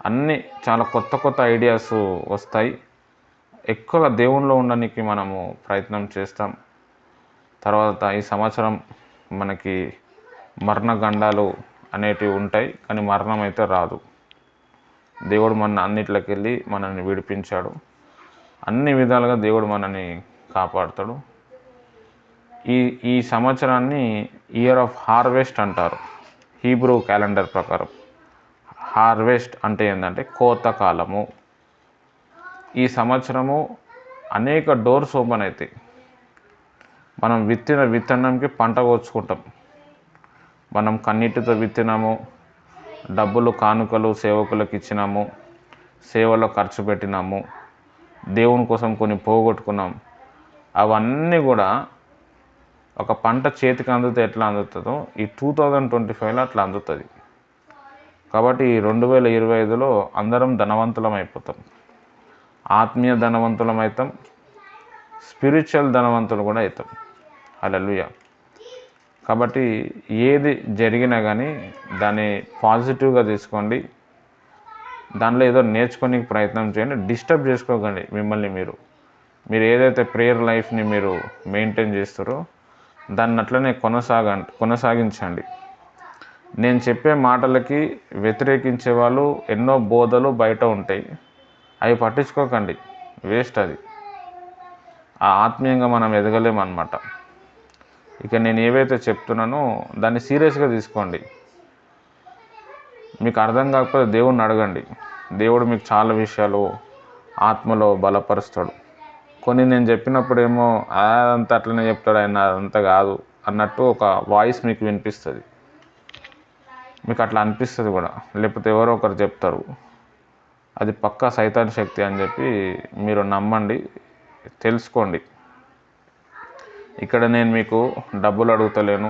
అన్నీ చాలా కొత్త ఐడియాస్ వస్తాయి. ఎక్కువగా దేవునిలో ఉండడానికి మనము ప్రయత్నం చేస్తాం. తర్వాత ఈ సంవత్సరం మనకి మరణగండాలు అనేటివి ఉంటాయి, కానీ మరణం అయితే రాదు. దేవుడు మన అన్నిట్లోకి వెళ్ళి మనల్ని విడిపించాడు. అన్ని విధాలుగా దేవుడు మనల్ని కాపాడుతాడు. ఈ సంవత్సరాన్ని ఇయర్ ఆఫ్ హార్వెస్ట్ అంటారు హీబ్రూ క్యాలెండర్ ప్రకారం. హార్వెస్ట్ అంటే ఏంటంటే కోత కాలము. ఈ సంవత్సరము అనేక డోర్స్ ఓపెన్ అవుతాయి. మనం విత్తిన విత్తనంకి పంట కోసుకుంటాం. మనం కన్నీటితో విత్తినాము, డబ్బులు కానుకలు సేవకులకు ఇచ్చినాము, సేవలో ఖర్చు పెట్టినాము, దేవుని కోసం కొన్ని పోగొట్టుకున్నాం. అవన్నీ కూడా ఒక పంట చేతికి అందుతే ఎట్లా అందుతుందో ఈ 2025లో అట్లా అందుతుంది. కాబట్టి ఈ 2025లో అందరం ధనవంతులం అయిపోతాం. ఆత్మీయ ధనవంతులం అవుతాం, స్పిరిచువల్ ధనవంతులు కూడా అవుతాం. హల్లెలూయా. కాబట్టి ఏది జరిగినా కానీ దాన్ని పాజిటివ్గా తీసుకోండి. దానిలో ఏదో నేర్చుకొని ప్రయత్నం చేయండి. డిస్టర్బ్ చేసుకోకండి మిమ్మల్ని మీరు ఏదైతే ప్రేయర్ లైఫ్ని మీరు మెయింటైన్ చేస్తారో దాన్ని అట్లనే కొనసాగించండి. నేను చెప్పే మాటలకి వ్యతిరేకించే వాళ్ళు ఎన్నో బోధలు బయట ఉంటాయి, అవి పట్టించుకోకండి, వేస్ట్. అది ఆత్మీయంగా మనం ఎదగలేమన్నమాట. ఇక నేను ఏవైతే చెప్తున్నానో దాన్ని సీరియస్గా తీసుకోండి. మీకు అర్థం కాకపోతే దేవుడిని అడగండి. దేవుడు మీకు చాలా విషయాలు ఆత్మలో బలపరుస్తాడు. కొన్ని నేను చెప్పినప్పుడేమో అదంతా అట్లనే చెప్తాడు ఆయన, అదంతా కాదు అన్నట్టు ఒక వాయిస్ మీకు వినిపిస్తుంది. మీకు అట్లా అనిపిస్తుంది కూడా, లేకపోతే ఎవరో ఒకరు చెప్తారు, అది పక్కా సైతాన్ శక్తి అని చెప్పి మీరు నమ్మండి, తెలుసుకోండి. ఇక్కడ నేను మీకు డబ్బులు అడుగుతలేను,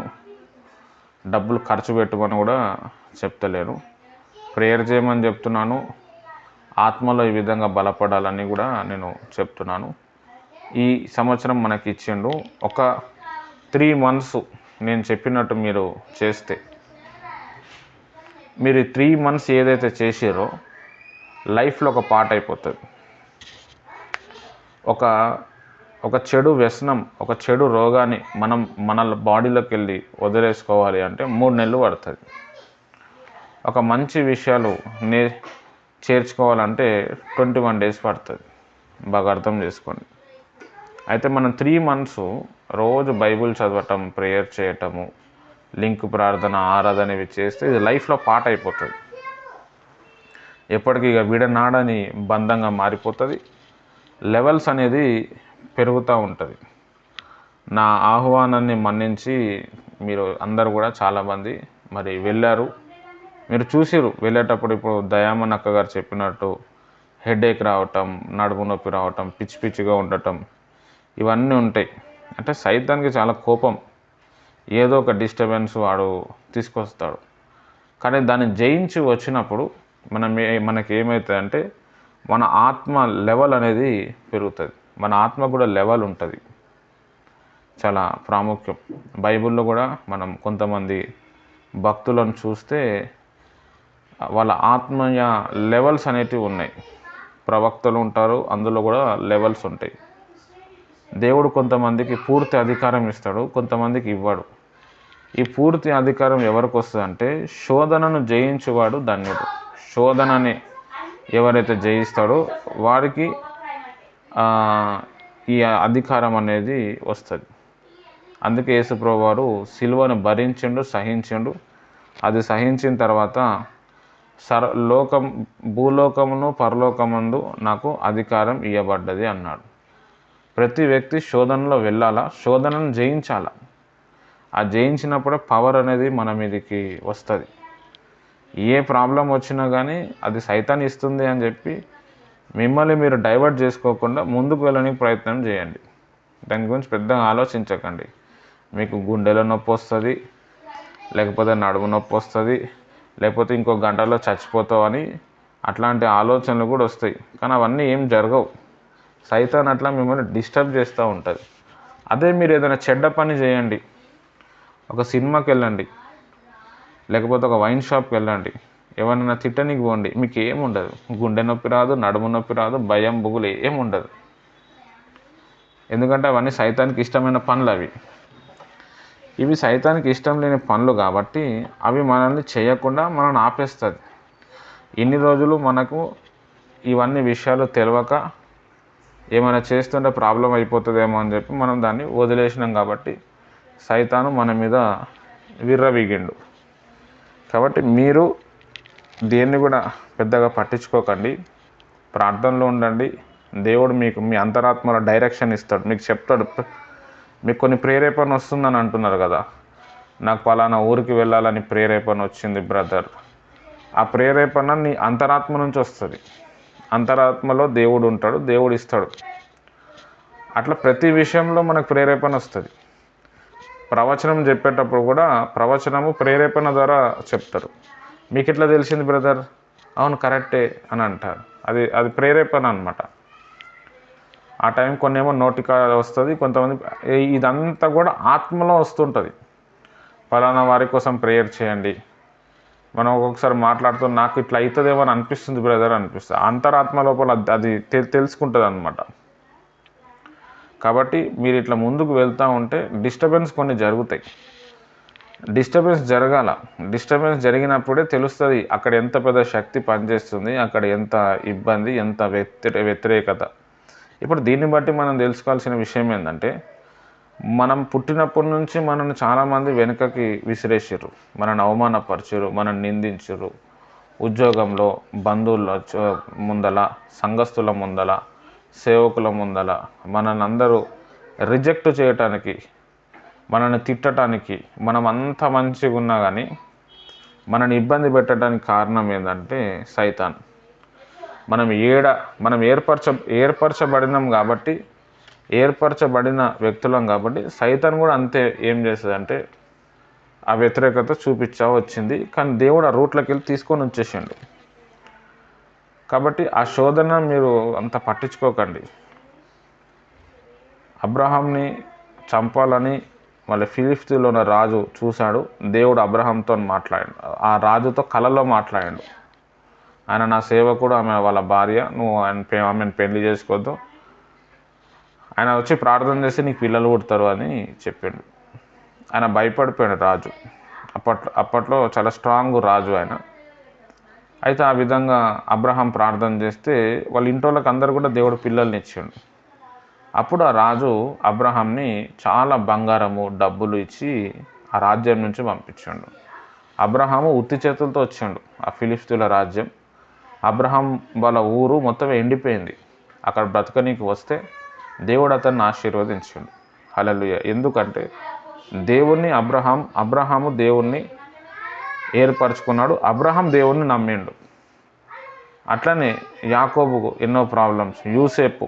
డబ్బులు ఖర్చు పెట్టుమని కూడా చెప్తలేను. ప్రేయర్ చేయమని చెప్తున్నాను, ఆత్మలో ఈ విధంగా బలపడాలని కూడా నేను చెప్తున్నాను. ఈ సంవత్సరం మనకి ఇచ్చిండు. ఒక 3 months నేను చెప్పినట్టు మీరు చేస్తే, మీరు 3 months ఏదైతే చేసారో లైఫ్లో ఒక పార్ట్ అయిపోతుంది. ఒక చెడు వ్యసనం, ఒక చెడు రోగాన్ని మన బాడీలోకి వెళ్ళి వదిలేసుకోవాలి అంటే 3 నెలలు పడుతుంది. ఒక మంచి విషయాలు చేర్చుకోవాలంటే 21 days పడుతుంది. బాగా అర్థం చేసుకోండి. అయితే మనం 3 months రోజు బైబిల్ చదవటం, ప్రేయర్ చేయటము, లింక్ ప్రార్థన, ఆరాధన ఇవి చేస్తే ఇది లైఫ్లో పార్ట్ అయిపోతుంది. ఎప్పటికీ ఇక విడనాడని బంధంగా మారిపోతుంది. లెవెల్స్ అనేది పెరుగుతూ ఉంటుంది. నా ఆహ్వానాన్ని మన్నించి మీరు అందరూ కూడా చాలామంది మరి వెళ్ళారు. మీరు చూసిరు వెళ్ళేటప్పుడు. ఇప్పుడు దయామన్ అక్క గారు చెప్పినట్టు హెడేక్ రావటం, నడుము నొప్పి రావటం, పిచ్చిగా ఉండటం, ఇవన్నీ ఉంటాయి. అంటే సైతానికి చాలా కోపం, ఏదో ఒక డిస్టర్బెన్స్ వాడు తీసుకొస్తాడు. కానీ దాన్ని జయించి వచ్చినప్పుడు మనకి ఏమవుతుందంటే మన ఆత్మ లెవెల్ అనేది పెరుగుతుంది. మన ఆత్మ కూడా లెవెల్ ఉంటుంది, చాలా ప్రాముఖ్యం. బైబిల్లో కూడా మనం కొంతమంది భక్తులను చూస్తే వాళ్ళ ఆత్మీయ లెవెల్స్ అనేటివి ఉన్నాయి. ప్రవక్తలు ఉంటారు, అందులో కూడా లెవెల్స్ ఉంటాయి. దేవుడు కొంతమందికి పూర్తి అధికారం ఇస్తాడు, కొంతమందికి ఇవ్వడు. ఈ పూర్తి అధికారం ఎవరికి వస్తుంది అంటే శోధనను జయించేవాడు ధన్యుడు. శోధనని ఎవరైతే జయిస్తాడో వారికి ఈ అధికారం అనేది వస్తుంది. అందుకే యేసుప్రభువు వారు సిలువను భరించిండు, సహించిండు. అది సహించిన తర్వాత భూలోకమును పరలోకమందు నాకు అధికారం ఇవ్వబడ్డది అన్నాడు. ప్రతి వ్యక్తి శోధనలో వెళ్ళాలా, శోధనను జయించాలా. ఆ జయించినప్పుడే పవర్ అనేది మన మీదకి వస్తుంది. ఏ ప్రాబ్లం వచ్చినా కానీ అది సైతాన్ ఇస్తుంది అని చెప్పి మిమ్మల్ని మీరు డైవర్ట్ చేసుకోకుండా ముందుకు వెళ్ళడానికి ప్రయత్నం చేయండి. దాని గురించి పెద్దగా ఆలోచించకండి. మీకు గుండెలో నొప్పి వస్తుంది, లేకపోతే నడుము నొప్పి వస్తుంది, లేకపోతే ఇంకో గంటలో చచ్చిపోతావు అని అట్లాంటి ఆలోచనలు కూడా వస్తాయి. కానీ అవన్నీ ఏం జరగవు. సైతాన్ అట్లా మిమ్మల్ని డిస్టర్బ్ చేస్తూ ఉంటుంది. అదే మీరు ఏదైనా చెడ్డ పని చేయండి, ఒక సినిమాకి వెళ్ళండి, లేకపోతే ఒక వైన్ షాప్కి వెళ్ళండి, ఎవరైనా తిట్టనికి పోండి, మీకు ఏముండదు. గుండె నొప్పి రాదు, నడుము నొప్పి రాదు, భయం బుగులు ఏముండదు. ఎందుకంటే అవన్నీ సైతానికి ఇష్టమైన పనులు. ఇవి సైతానికి ఇష్టం లేని పనులు కాబట్టి అవి మనల్ని చేయకుండా మనల్ని ఆపేస్తుంది. ఇన్ని రోజులు మనకు ఇవన్నీ విషయాలు తెలియక ఏమైనా చేస్తుంటే ప్రాబ్లం అయిపోతుందేమో అని చెప్పి మనం దాన్ని వదిలేసినాం. కాబట్టి సైతాను మన మీద విర్రవీగిండు. కాబట్టి మీరు దేన్ని కూడా పెద్దగా పట్టించుకోకండి, ప్రార్థనలో ఉండండి. దేవుడు మీకు మీ అంతరాత్మలో డైరెక్షన్ ఇస్తాడు, మీకు చెప్తాడు. మీకు కొన్ని ప్రేరేపణ వస్తుందని అంటున్నారు కదా, నాకు పలానా ఊరికి వెళ్ళాలని ప్రేరేపణ వచ్చింది బ్రదర్. ఆ ప్రేరేపణ నీ అంతరాత్మ నుంచి వస్తుంది. అంతరాత్మలో దేవుడు ఉంటాడు, దేవుడు ఇస్తాడు. అట్లా ప్రతి విషయంలో మనకు ప్రేరేపణ వస్తుంది. ప్రవచనం చెప్పేటప్పుడు కూడా ప్రవచనము ప్రేరేపణ ద్వారా చెప్తారు. మీకు ఎట్లా తెలిసింది బ్రదర్? అవును కరెక్టే అని అంటారు. అది ప్రేరేపణ అనమాట. ఆ టైం కొన్నేమో నోటికా వస్తుంది, కొంతమంది ఇదంతా కూడా ఆత్మలో వస్తుంటుంది. ఫలానా వారి కోసం ప్రేయర్ చేయండి. మనం ఒక్కొక్కసారి మాట్లాడుతూ నాకు ఇట్లా అవుతుందేమో అని అనిపిస్తుంది బ్రదర్ అనిపిస్తుంది. అంతరాత్మ లోపల అది తెలుసుకుంటుంది అనమాట. కాబట్టి మీరు ఇట్లా ముందుకు వెళ్తూ ఉంటే డిస్టర్బెన్స్ కొన్ని జరుగుతాయి. డిస్టర్బెన్స్ జరగాల. డిస్టర్బెన్స్ జరిగినప్పుడే తెలుస్తుంది అక్కడ ఎంత పెద్ద శక్తి పనిచేస్తుంది, అక్కడ ఎంత ఇబ్బంది, ఎంత వ్యతిరేకత. ఇప్పుడు దీన్ని బట్టి మనం తెలుసుకోవాల్సిన విషయం ఏంటంటే, మనం పుట్టినప్పటి నుంచి మనల్ని చాలామంది వెనుకకి విసిరేసారు, మనల్ని అవమానపరిచారు, మనల్ని నిందించారు. ఉద్యోగంలో, బంధువుల ముందల, సంఘస్థుల ముందల, సేవకుల ముందల మనల్ని అందరూ రిజెక్ట్ చేయటానికి, మనల్ని తిట్టడానికి, మనం అంత మంచిగా ఉన్నా కానీ మనల్ని ఇబ్బంది పెట్టడానికి కారణం ఏంటంటే సైతాన్. మనం ఏర్పరచబడినాం కాబట్టి, ఏర్పరచబడిన వ్యక్తులం కాబట్టి సైతాన్ కూడా అంతే ఏం చేస్తుందంటే ఆ వ్యతిరేకత చూపించా వచ్చింది. కానీ దేవుడు ఆ రూట్లోకి వెళ్ళి తీసుకొని వచ్చేసిండు. కాబట్టి ఆ శోధన మీరు అంత పట్టించుకోకండి. అబ్రహాంని చంపాలని మళ్ళీ ఫిలిష్తీయులో ఉన్న రాజు చూశాడు. దేవుడు అబ్రహాంతో మాట్లాడాడు, ఆ రాజుతో కలలో మాట్లాడాడు. ఆయన నా సేవకుడు, ఆమె వాళ్ళ భార్య, నువ్వు ఆమెను పెళ్లి చేసుకోవద్దు. ఆయన వచ్చి ప్రార్థన చేసి నీకు పిల్లలు పుడతారు అని చెప్పిండు. ఆయన భయపడిపోయాడు రాజు. అప్పట్లో చాలా స్ట్రాంగ్ రాజు ఆయన. అయితే ఆ విధంగా అబ్రహాం ప్రార్థన చేస్తే వాళ్ళ ఇంటోళ్ళకి అందరూ కూడా దేవుడు పిల్లల్ని ఇచ్చిండు. అప్పుడు ఆ రాజు అబ్రహాంని చాలా బంగారము, డబ్బులు ఇచ్చి ఆ రాజ్యం నుంచి పంపించాడు. అబ్రహాము ఉత్తి చేతులతో వచ్చాడు ఆ ఫిలిష్తీయుల రాజ్యం. అబ్రహాం వాళ్ళ ఊరు మొత్తం ఎండిపోయింది. అక్కడ బ్రతకనీకి వస్తే దేవుడు అతన్ని ఆశీర్వదించాడు. హల్లెలూయా. ఎందుకంటే అబ్రహాము దేవుణ్ణి ఏర్పరచుకున్నాడు. అబ్రహాం దేవుణ్ణి నమ్మిండు. అట్లనే యాకోబుకు ఎన్నో ప్రాబ్లమ్స్. యూసేపు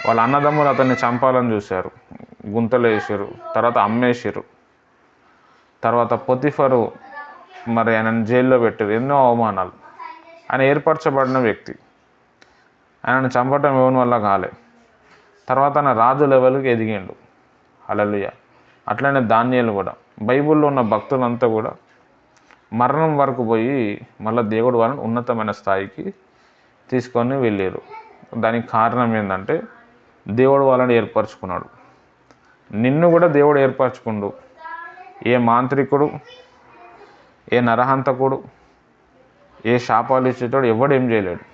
వాళ్ళ అన్నదమ్ములు అతన్ని చంపాలని చూశారు, గుంతలు వేసారు, తర్వాత అమ్మేసారు. తర్వాత పొతిఫరు మరి ఆయనను జైల్లో పెట్టారు. ఎన్నో అవమానాలు. ఆయన ఏర్పరచబడిన వ్యక్తి, ఆయనను చంపటం ఎవరి వల్ల కాలే. తర్వాత ఆయన రాజు లెవెల్కి ఎదిగిండు. హల్లెలూయా. అట్లనే దానియేలు కూడా, బైబిల్లో ఉన్న భక్తులంతా కూడా మరణం వరకు పోయి మళ్ళీ దేవుడు వాళ్ళని ఉన్నతమైన స్థాయికి తీసుకొని వెళ్ళారు. దానికి కారణం ఏంటంటే దేవుడు వాళ్ళని ఏర్పరచుకున్నాడు. నిన్ను కూడా దేవుడు ఏర్పరచుకుండు. ఏ మాంత్రికుడు, ఏ నరహంతకుడు, ఏ శాపాలు ఇచ్చేటోడు ఎవడేం చేయలేడు.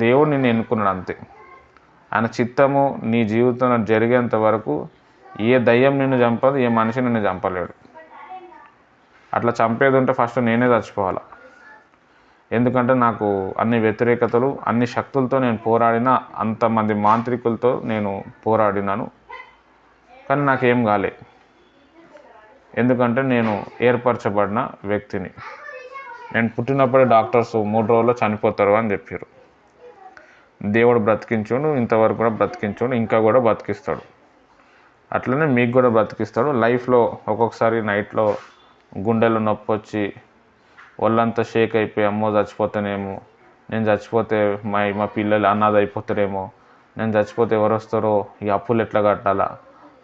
దేవుడు నిన్ను ఎన్నుకున్నాడు అంతే. ఆయన చిత్తము నీ జీవితంలో జరిగేంత వరకు ఏ దయ్యం నిన్ను చంపదు, ఏ మనిషి నిన్ను చంపలేడు. అట్లా చంపేది ఉంటే ఫస్ట్ నేనే చచ్చిపోవాలి. ఎందుకంటే నాకు అన్ని వ్యతిరేకతలు, అన్ని శక్తులతో నేను పోరాడిన, అంతమంది మాంత్రికులతో నేను పోరాడినాను, కానీ నాకేం కాలే. ఎందుకంటే నేను ఏర్పరచబడిన వ్యక్తిని. నేను పుట్టినప్పుడే డాక్టర్స్ 3 రోజుల్లో చనిపోతారు అని చెప్పారు. దేవుడు బ్రతికించుడు, ఇంతవరకు కూడా బ్రతికించుడు, ఇంకా కూడా బ్రతికిస్తాడు. అట్లనే మీకు కూడా బ్రతికిస్తాడు. లైఫ్లో ఒక్కొక్కసారి నైట్లో గుండెలు నొప్పి వచ్చి ఒళ్ళంతా షేక్ అయిపోయి, అమ్మో చచ్చిపోతానేమో, నేను చచ్చిపోతే మా పిల్లలు అనాథ అయిపోతారేమో, నేను చచ్చిపోతే ఎవరు వస్తారో, ఈ అప్పులు ఎట్లా కట్టాలా,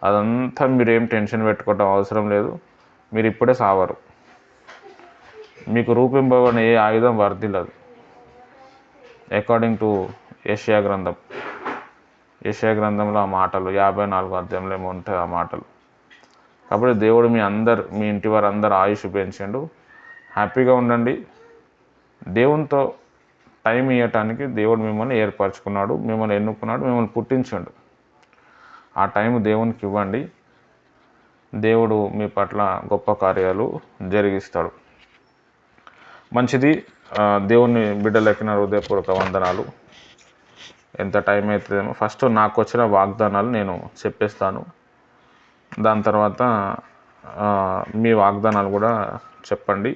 అదంతా మీరేం టెన్షన్ పెట్టుకోవటం అవసరం లేదు. మీరు ఇప్పుడే సావరు. మీకు రూపింపబడిన ఏ ఆయుధం వర్ధిల్లదు. అకార్డింగ్ టు యెషయా గ్రంథంలో ఆ మాటలు 54వ అధ్యాయంలో ఏమో ఉంటాయి ఆ మాటలు. కాబట్టి దేవుడు మీ ఇంటి వారు అందరు ఆయుష్ పెంచిండు. హ్యాపీగా ఉండండి. దేవునితో టైం ఇవ్వటానికి దేవుడు మిమ్మల్ని ఏర్పరచుకున్నాడు, మిమ్మల్ని ఎన్నుకున్నాడు, మిమ్మల్ని పుట్టించాడు. ఆ టైం దేవునికి ఇవ్వండి. దేవుడు మీ పట్ల గొప్ప కార్యాలు జరిగిస్తాడు. మంచిది. దేవుని బిడ్డలకి నా హృదయపూర్వక వందనాలు. ఎంత టైం అవుతుందేమో. ఫస్ట్ నాకు వచ్చిన వాగ్దానాలు నేను చెప్పేస్తాను. దాని తర్వాత మీ వాగ్దానాలు కూడా చెప్పండి.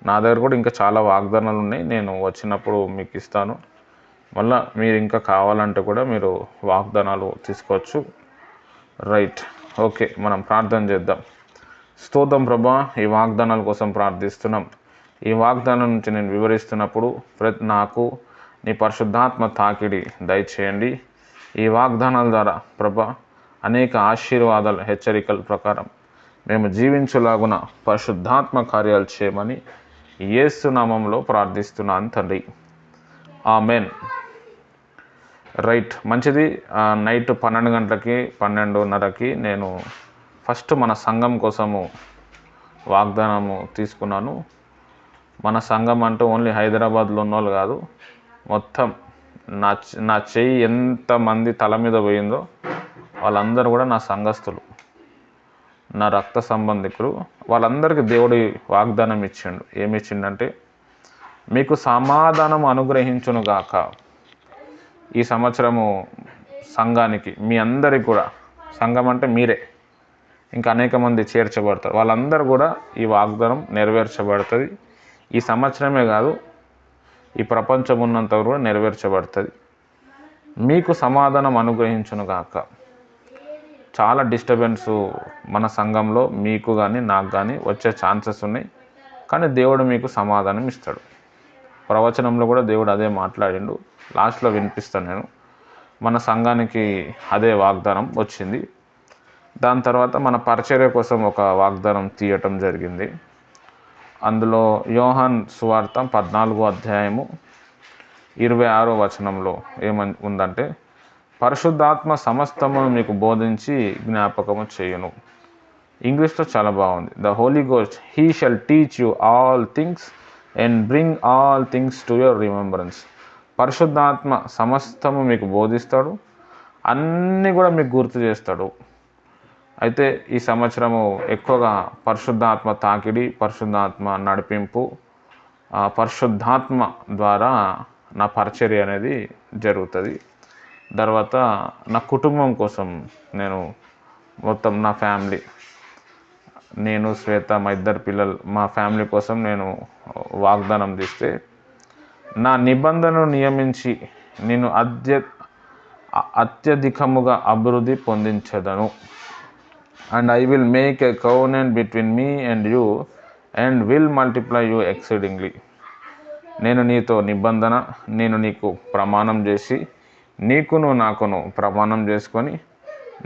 నా దగ్గర కూడా ఇంకా చాలా వాగ్దానాలు ఉన్నాయి, నేను వచ్చినప్పుడు మీకు ఇస్తాను. మళ్ళీ మీరు ఇంకా కావాలంటే కూడా మీరు వాగ్దానాలు తీసుకోవచ్చు. రైట్. ఓకే, మనం ప్రార్థన చేద్దాం. స్తోత్రం ప్రభా, ఈ వాగ్దానాల కోసం ప్రార్థిస్తున్నాం. ఈ వాగ్దానం నుంచి నేను వివరిస్తున్నప్పుడు నాకు నీ పరిశుద్ధాత్మ తాకిడి దయచేయండి. ఈ వాగ్దానాల ద్వారా ప్రభా అనేక ఆశీర్వాదాలు, హెచ్చరికల ప్రకారం మేము జీవించులాగున పరిశుద్ధాత్మ కార్యాలు చేయమని యేసు నామంలో ప్రార్థిస్తున్నాను తండ్రి. ఆమెన్. రైట్, మంచిది. నైట్ 12 గంటలకి 12:30కి నేను ఫస్ట్ మన సంఘం కోసము వాగ్దానము తీసుకున్నాను. మన సంఘం అంటే ఓన్లీ హైదరాబాద్లో ఉన్నోళ్ళు కాదు, మొత్తం నా చెయ్యి ఎంతమంది తల మీద పోయిందో వాళ్ళందరూ కూడా నా సంఘస్థులు, నా రక్త సంబంధికులు. వాళ్ళందరికీ దేవుడి వాగ్దానం ఇచ్చిండు. ఏమి ఇచ్చిండంటే, మీకు సమాధానం అనుగ్రహించునుగాక. ఈ సంవత్సరము సంఘానికి, మీ అందరికి కూడా, సంఘం అంటే మీరే, ఇంకా అనేక మంది చేర్చబడతారు, వాళ్ళందరూ కూడా ఈ వాగ్దానం నెరవేర్చబడుతుంది. ఈ సంవత్సరమే కాదు, ఈ ప్రపంచం ఉన్నంత కూడా నెరవేర్చబడుతుంది. మీకు సమాధానం అనుగ్రహించునుగాక. చాలా డిస్టర్బెన్స్ మన సంఘంలో మీకు కానీ నాకు కానీ వచ్చే ఛాన్సెస్ ఉన్నాయి, కానీ దేవుడు మీకు సమాధానం ఇస్తాడు. ప్రవచనంలో కూడా దేవుడు అదే మాట్లాడిండు. లాస్ట్లో వినిపిస్తాను నేను. మన సంఘానికి అదే వాగ్దానం వచ్చింది. దాని తర్వాత మన పరిచర్య కోసం ఒక వాగ్దానం తీయటం జరిగింది. అందులో యోహాన్ సువార్త 14వ అధ్యాయము 26వ వచనంలో ఏమని ఉందంటే, పరిశుద్ధాత్మ సమస్తమును మీకు బోధించి జ్ఞాపకము చేయును. ఇంగ్లీష్లో చాలా బాగుంది. The Holy Ghost he shall teach you all things and bring all things to your remembrance. పరిశుద్ధాత్మ సమస్తము మీకు బోధిస్తాడు, అన్నీ కూడా మీకు గుర్తు చేస్తాడు. అయితే ఈ సంవత్సరము ఎక్కువగా పరిశుద్ధాత్మ తాకిడి, పరిశుద్ధాత్మ నడిపింపు, పరిశుద్ధాత్మ ద్వారా నా పరిచర్య అనేది జరుగుతుంది. తర్వాత నా కుటుంబం కోసం నేను మొత్తం నా ఫ్యామిలీ, నేను, శ్వేత, మా 2 పిల్లలు, మా ఫ్యామిలీ కోసం నేను వాగ్దానం తీస్తే, నా నిబంధనను నియమించి నేను అత్యధికముగా అభివృద్ధి పొందించదను. And I will make a covenant between me and you and will multiply you exceedingly. నేను నీతో నిబంధన, నేను నీకు ప్రమాణం చేసి, నీకును నాకును ప్రమాణం చేసుకొని,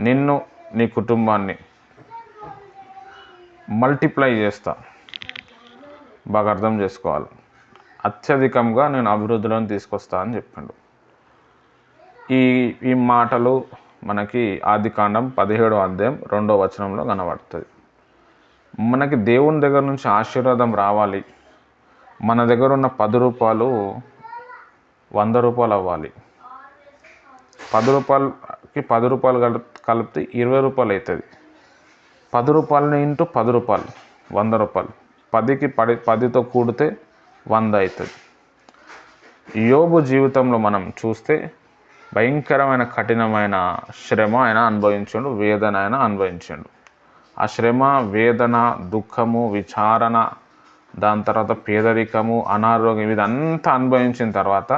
నిన్ను నీ కుటుంబాన్ని మల్టిప్లై చేస్తా. బాగా అర్థం చేసుకోవాలి. అత్యధికంగా నేను అభివృద్ధిలోని తీసుకొస్తా అని చెప్పిండు. ఈ మాటలు మనకి ఆదికాండం 17వ అధ్యాయం 2వ వచనంలో కనబడుతుంది. మనకి దేవుని దగ్గర నుంచి ఆశీర్వాదం రావాలి, మన దగ్గర ఉన్న 10 రూపాయలు 100 రూపాయలు అవ్వాలి. 10 రూపాయలకి 10 రూపాయలు కలిపితే 20 రూపాయలు అవుతుంది. 10 రూపాయలని ఇంటూ 10 రూపాయలు 100 రూపాయలు. 10కి 10తో కూడితే 100 అవుతుంది. యోబు జీవితంలో మనం చూస్తే భయంకరమైన కఠినమైన శ్రమ ఆయన అనుభవించాడు, వేదన ఆయన అనుభవించాడు. ఆ శ్రమ, వేదన, దుఃఖము, విచారణ, దాని తర్వాత పేదరికము, అనారోగ్యం, ఇదంతా అనుభవించిన తర్వాత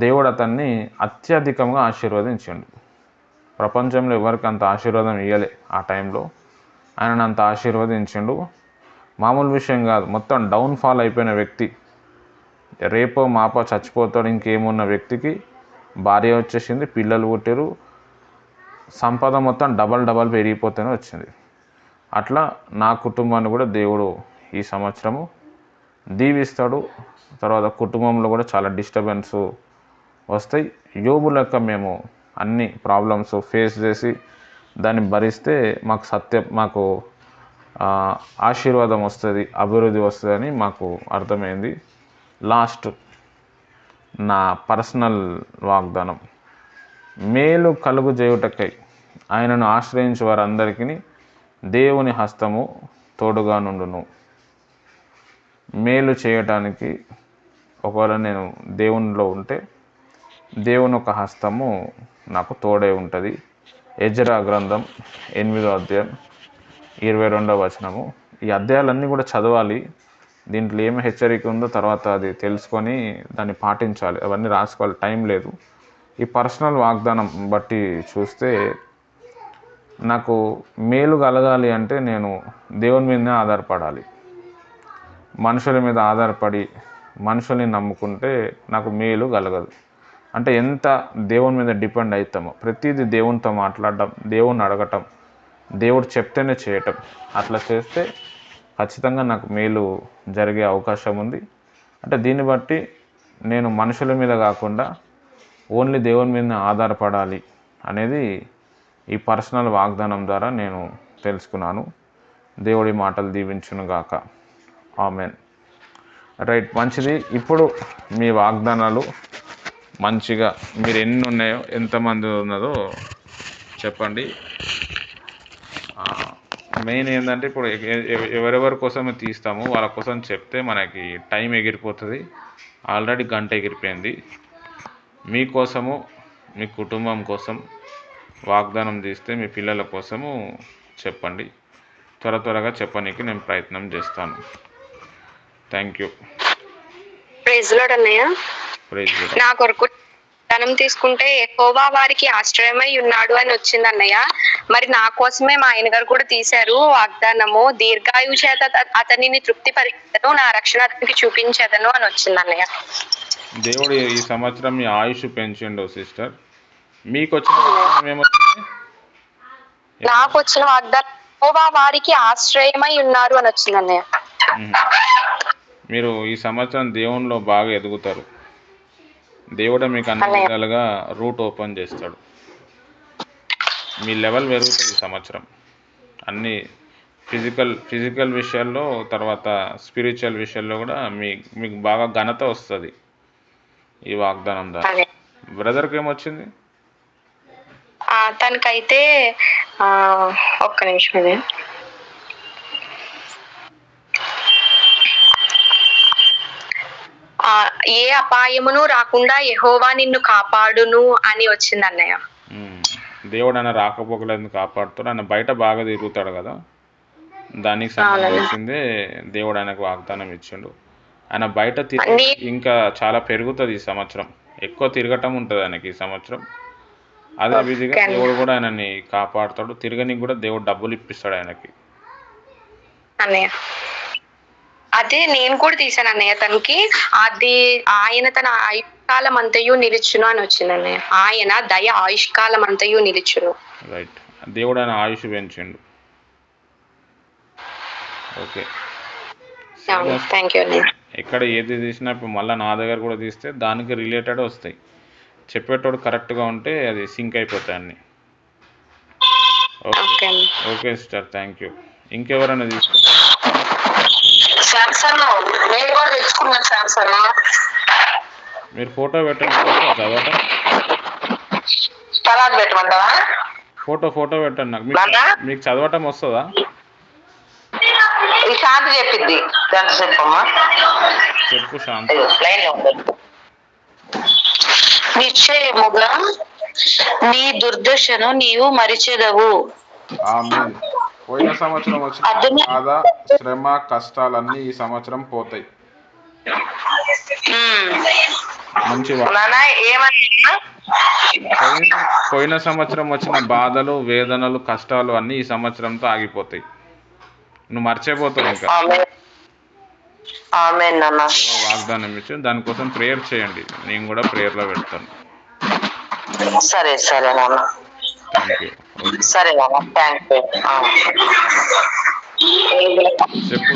దేవుడు అతన్ని అత్యధికంగా ఆశీర్వదించాడు. ప్రపంచంలో ఎవరికి అంత ఆశీర్వాదం ఇవ్వలే ఆ టైంలో, ఆయన అంత ఆశీర్వదించాడు. మామూలు విషయం కాదు. మొత్తం డౌన్ఫాల్ అయిపోయిన వ్యక్తి, రేపో మాపో చచ్చిపోతాడు ఇంకేమున్న వ్యక్తికి భార్య వచ్చేసింది, పిల్లలు పుట్టారు, సంపద మొత్తం డబల్ పెరిగిపోతూనే వచ్చింది. అట్లా నా కుటుంబాన్ని కూడా దేవుడు ఈ సంవత్సరము దీవిస్తాడు. తర్వాత కుటుంబంలో కూడా చాలా డిస్టర్బెన్స్ వస్తాయి. యోబు లెక్క మేము అన్ని ప్రాబ్లమ్స్ ఫేస్ చేసి దాన్ని భరిస్తే మాకు ఆశీర్వాదం వస్తుంది, అభివృద్ధి వస్తుందని మాకు అర్థమైంది. లాస్ట్ నా పర్సనల్ వాగ్దానం, మేలు కలుగు చేయుటకై ఆయనను ఆశ్రయించే వారందరికీ దేవుని హస్తము తోడుగా నుండును. మేలు చేయటానికి ఒకవేళ నేను దేవునిలో ఉంటే దేవుని ఒక హస్తము నాకు తోడే ఉంటుంది. ఎజ్రా గ్రంథం 8వ అధ్యాయం 22వ వచనము. ఈ అధ్యాయాలన్నీ కూడా చదవాలి. దీంట్లో ఏమి హెచ్చరిక ఉందో తర్వాత అది తెలుసుకొని దాన్ని పాటించాలి. అవన్నీ రాసుకోవాలి, టైం లేదు. ఈ పర్సనల్ వాగ్దానం బట్టి చూస్తే నాకు మేలు కలగాలి అంటే నేను దేవుని మీదనే ఆధారపడాలి. మనుషుల మీద ఆధారపడి మనుషుల్ని నమ్ముకుంటే నాకు మేలు కలగదు. అంటే ఎంత దేవుని మీద డిపెండ్ అవుతామో, ప్రతిదీ దేవునితో మాట్లాడడం, దేవుణ్ణి అడగటం, దేవుడు చెప్తేనే చేయటం, అట్లా చేస్తే ఖచ్చితంగా నాకు మేలు జరిగే అవకాశం ఉంది. అంటే దీన్ని బట్టి నేను మనుషుల మీద కాకుండా ఓన్లీ దేవుని మీద ఆధారపడాలి అనేది ఈ పర్సనల్ వాగ్దానం ద్వారా నేను తెలుసుకున్నాను. దేవుడి మాటలు దీవించును గాక. ఆమెన్. రైట్, మంచిది. ఇప్పుడు మీ వాగ్దానాలు మంచిగా మీరు ఎన్ని ఉన్నాయో, ఎంతమంది ఉన్నదో చెప్పండి. మెయిన్ ఏంటంటే ఇప్పుడు ఎవరెవరి కోసమే తీస్తామో వాళ్ళ కోసం చెప్తే మనకి టైం ఎగిరిపోతుంది. ఆల్రెడీ గంట ఎగిరిపోయింది. మీకోసము, మీ కుటుంబం కోసం వాగ్దానం తీస్తే మీ పిల్లల కోసము చెప్పండి. త్వరగా చెప్పనీకి నేను ప్రయత్నం చేస్తాను. Thank you. ప్రైజ్ లార్డ్ అన్నయ్య. నా కొరకు ధనం తీసుకుంటే యెహోవా వారికి ఆశ్రయమై ఉన్నాడు అని వచ్చింది అన్నయ్య. మరి నా కోసమే మా ఆయన గారు కూడా తీశారు వాగ్దానము. దీర్ఘాయువు చేత అతనిని తృప్తిపరిచెదను, నా రక్షణ అతనికి చూపించేదను అని వచ్చింది అన్నయ్య. దేవుడు ఈ సంవత్సరం మీ ఆయుష్ పెంచిండు సిస్టర్. మీకు వచ్చిన వాగ్దానం ఏమొచ్చింది? నాకు వచ్చిన వాగ్దానం యెహోవా వారికి ఆశ్రయమై ఉన్నారు అని వచ్చింది అన్నయ్య. మీరు ఈ సంవత్సరం దేవునిలో బాగా ఎదుగుతారు. దేవుడే మీకు అన్ని విధాలుగా రూట్ ఓపెన్ చేస్తాడు. మీ లెవెల్ పెరుగుతుంది ఈ సంవత్సరం. అన్ని ఫిజికల్ విషయాల్లో, తర్వాత స్పిరిచువల్ విషయాల్లో కూడా మీకు బాగా ఘనత వస్తుంది ఈ వాగ్దానం ద్వారా. బ్రదర్కి ఏమొచ్చింది? తనకైతే ఒక్క నిమిషం ఇది, ఏ అపాయమును రాకుండా యెహోవా నిన్ను కాపాడును అని వచ్చింది అన్నయ్య. దేవుడు ఆయన రాకపోకలేదు కాపాడుతాడు. ఆయన బయట బాగా తిరుగుతాడు కదా, దానికి సంబంధించిందే దేవుడు ఆయనకు వాగ్దానం ఇచ్చిండు. ఆయన బయట తిరిగి ఇంకా చాలా పెరుగుతుంది ఈ సంవత్సరం. ఎక్కువ తిరగటం ఉంటుంది ఆయనకి ఈ సంవత్సరం. అదే విధిగా దేవుడు కూడా ఆయనని కాపాడుతాడు. తిరగనికి కూడా దేవుడు డబ్బులు ఇప్పిస్తాడు ఆయనకి. అన్నయ్య అదే నేను కూడా తీసాను అన్నయ్య తనకి. అది ఆయన తన ఆయుష్కాలం అంతయు నిలుచును అని వచ్చింది అన్నయ్య. ఆయన దయ ఆయుష్కాలం అంతయు నిలుచును. రైట్, దేవుడు ఆయన ఆయుష్ పెంచిండు. ఓకే, థ్యాంక్ యూ అన్నయ్య. ఎక్కడ ఏది తీసినా ఇప్పుడు మళ్ళీ నా దగ్గర కూడా తీస్తే దానికి రిలేటెడ్ వస్తాయి. చెప్పేటోడు కరెక్ట్గా ఉంటే అది సింక్ అయిపోతాయి అన్ని. Okay okay sister, thank you. ఇంకెవరైనా తీసుకుంటారు? మీరు ఫోటో పెట్టండి, చదవటం. ఫోటో పెట్టండి నాకు. మీకు చదవటం వస్తుందా? శాంతి చెప్పింది. చెప్పు శాంతి. నిశ్చయముగా నీ దుర్దశను నీవు మరిచెదవు. ఆమేన్. పోయిన సంవత్సరం వచ్చిన బాధ, శ్రమ, కష్టాలన్నీ ఈ సంవత్సరం పోతాయి. మంచి పోయిన సంవత్సరం వచ్చిన బాధలు, వేదనలు, కష్టాలు అన్నీ ఈ సంవత్సరంతో ఆగిపోతాయి. నువ్వు మర్చిపోతావు. ఇంకా వాగ్దానం ఇచ్చి దానికోసం ప్రేయర్ చేయండి. నేను కూడా ప్రేయర్లో పెడతాను. సరే సరే నాన్న. Thank you. సరే నాన్న, థ్యాంక్ యూ. చెప్పు.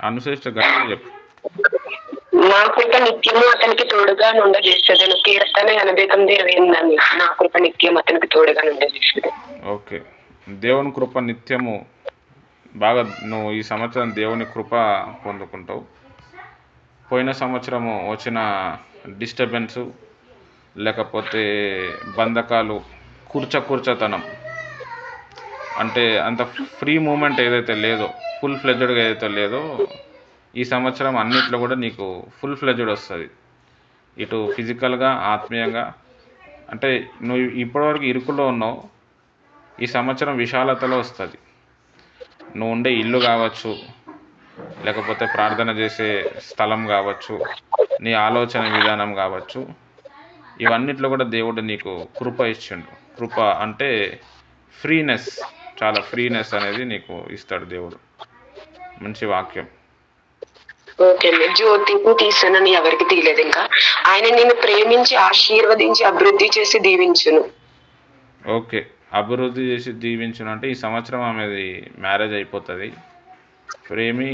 అనుశేష గట్టిగా చెప్పు. నా కృప నిత్యము అతనికి తోడుగా నుండజేసేదను. కీర్తన 89:8. నా కృప నిత్యం అతనికి తోడుగా నుండజేసేది. ఓకే, దేవుని కృప నిత్యము. బాగా నువ్వు ఈ సంవత్సరం దేవుని కృప పొందుకుంటావు. పోయిన సంవత్సరము వచ్చిన డిస్టర్బెన్సు, లేకపోతే బంధకాలు, కూర్చతనం, అంటే అంత ఫ్రీ మూమెంట్ ఏదైతే లేదో, ఫుల్ ఫ్లెడ్జ్డ్గా ఏదైతే లేదో, ఈ సంవత్సరం అన్నిట్లో కూడా నీకు ఫుల్ ఫ్లెడ్జ్డ్ వస్తుంది. ఇటు ఫిజికల్గా, ఆత్మీయంగా. అంటే నువ్వు ఇప్పటివరకు ఇరుకులో ఉన్నావు, ఈ సంవత్సరం విశాలతలో వస్తుంది. నువ్వు ఉండే ఇల్లు కావచ్చు, లేకపోతే ప్రార్థన చేసే స్థలం కావచ్చు, నీ ఆలోచన విధానం కావచ్చు, ఇవన్నిట్లో కూడా దేవుడు నీకు కృప ఇచ్చిండు. కృప అంటే ఫ్రీనెస్, చాలా ఫ్రీనెస్ అనేది నీకు ఇస్తాడు దేవుడు. మంచి వాక్యం. ఓకే అండి. జ్యోతిని తీసానని ఎవరికి తీయలేదు ఇంకా. ఆయన నిన్ను ప్రేమించి ఆశీర్వదించి అభివృద్ధి చేసి దీవించును. ఓకే, అభివృద్ధి చేసి దీవించును అంటే ఈ సంవత్సరం ఆమెది మ్యారేజ్ అయిపోతుంది.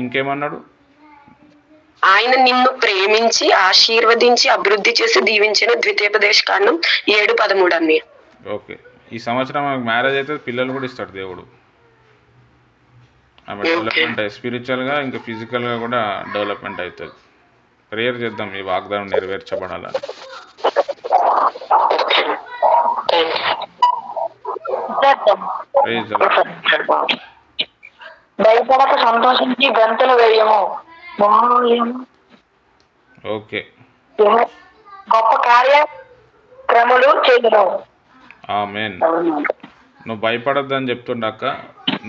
ఇంకేమన్నాడు? ఆయన నిన్ను ప్రేమించి ఆశీర్వదించి అభివృద్ధి చేసి దీవించిన ద్వితీయోపదేశకాండం 7:13 అన్ని. ఓకే, ఈ సంవత్సరం ఆమెకు మ్యారేజ్ అయితే పిల్లలు కూడా ఇస్తాడు దేవుడు. ఆమె డెవలప్మెంట్ స్పిరిచువల్గా ఇంకా ఫిజికల్గా కూడా డెవలప్మెంట్ అవుతుంది. ప్రేయర్ చేద్దాం ఈ వాగ్దానం నెరవేర్చబడాలని. Praise the lord. భయపడక సంతోషించి గంతులు వేయము. ఓకే, గొప్ప కార్యక్రమాలు చేయను. ఆమేన్. నువ్వు భయపడొద్దని చెప్తుండక్క,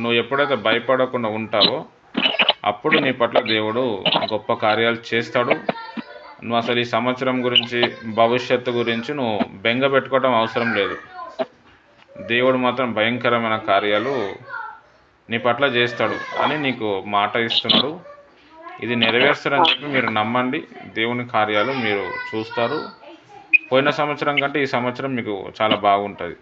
నువ్వు ఎప్పుడైతే భయపడకుండా ఉంటావో అప్పుడు నీ పట్ల దేవుడు గొప్ప కార్యాలు చేస్తాడు. నువ్వు అసలు ఈ సంవత్సరం గురించి, భవిష్యత్తు గురించి నువ్వు బెంగ పెట్టుకోవడం అవసరం లేదు. దేవుడు మాత్రం భయంకరమైన కార్యాలు నీ పట్ల చేస్తాడు అని నీకు మాట ఇస్తున్నాడు. ఇది నెరవేరుస్తారని చెప్పి మీరు నమ్మండి. దేవుని కార్యాలు మీరు చూస్తారు. పోయిన సంవత్సరం కంటే ఈ సంవత్సరం మీకు చాలా బాగుంటుంది.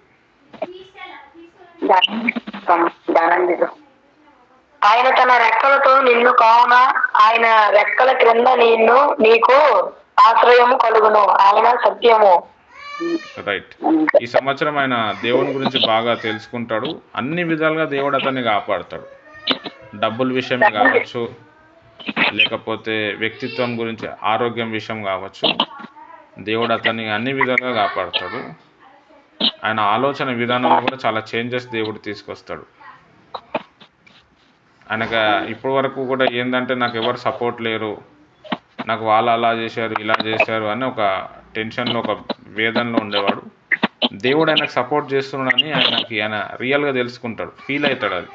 ఆయన తన రెక్కలతో నిన్ను కావున ఆయన రెక్కల క్రింద నీకు ఆశ్రయము కలుగును. ఆయన సత్యము. రైట్. ఈ సంవత్సరం ఆయన దేవుని గురించి బాగా తెలుసుకుంటాడు. అన్ని విధాలుగా దేవుడు అతన్ని కాపాడుతాడు. డబ్బుల విషయమే కావచ్చు, లేకపోతే వ్యక్తిత్వం గురించి, ఆరోగ్యం విషయం కావచ్చు, దేవుడు అతన్ని అన్ని విధాలుగా కాపాడుతాడు. ఆయన ఆలోచన విధానంలో కూడా చాలా చేంజెస్ దేవుడు తీసుకొస్తాడు. ఆయనకు ఇప్పటి వరకు కూడా ఏంటంటే నాకు ఎవరు సపోర్ట్ లేరు, నాకు వాళ్ళు అలా చేశారు ఇలా చేశారు అని ఒక టెన్షన్లో, ఒక వేదనలో ఉండేవాడు. దేవుడు ఆయనకు సపోర్ట్ చేస్తున్నాడని ఆయన రియల్గా తెలుసుకుంటాడు, ఫీల్ అవుతాడు. అది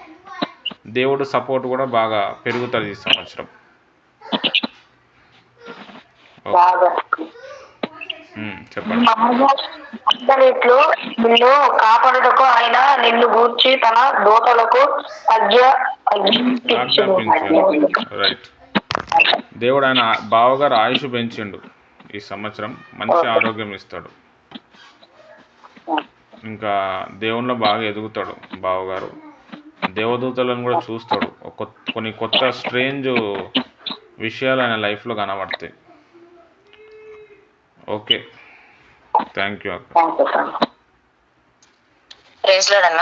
దేవుడు సపోర్ట్ కూడా బాగా పెరుగుతుంది ఈ సంవత్సరం. చెప్పండి. అందరిలో నిన్ను కాపాడుటకు ఆయన నిన్ను గూర్చి తన దూతలకు ఆజ్ఞాపించాడు. రైట్. దేవుడు ఆయన బావగారు ఆయుష్ పెంచిండు. ఈ సంవత్సరం మంచి ఆరోగ్యం ఇస్తాడు. ఇంకా దేవునిలో బాగా ఎదుగుతాడు బావగారు. దేవదూతలను కూడా చూస్తాడు. కొన్ని కొత్త స్ట్రేంజ్ విషయాలు ఆయన లైఫ్లో కనబడతాయి. ఓకే, థ్యాంక్ యూ అక్క. ప్రైజ్ లార్డ్ అన్న.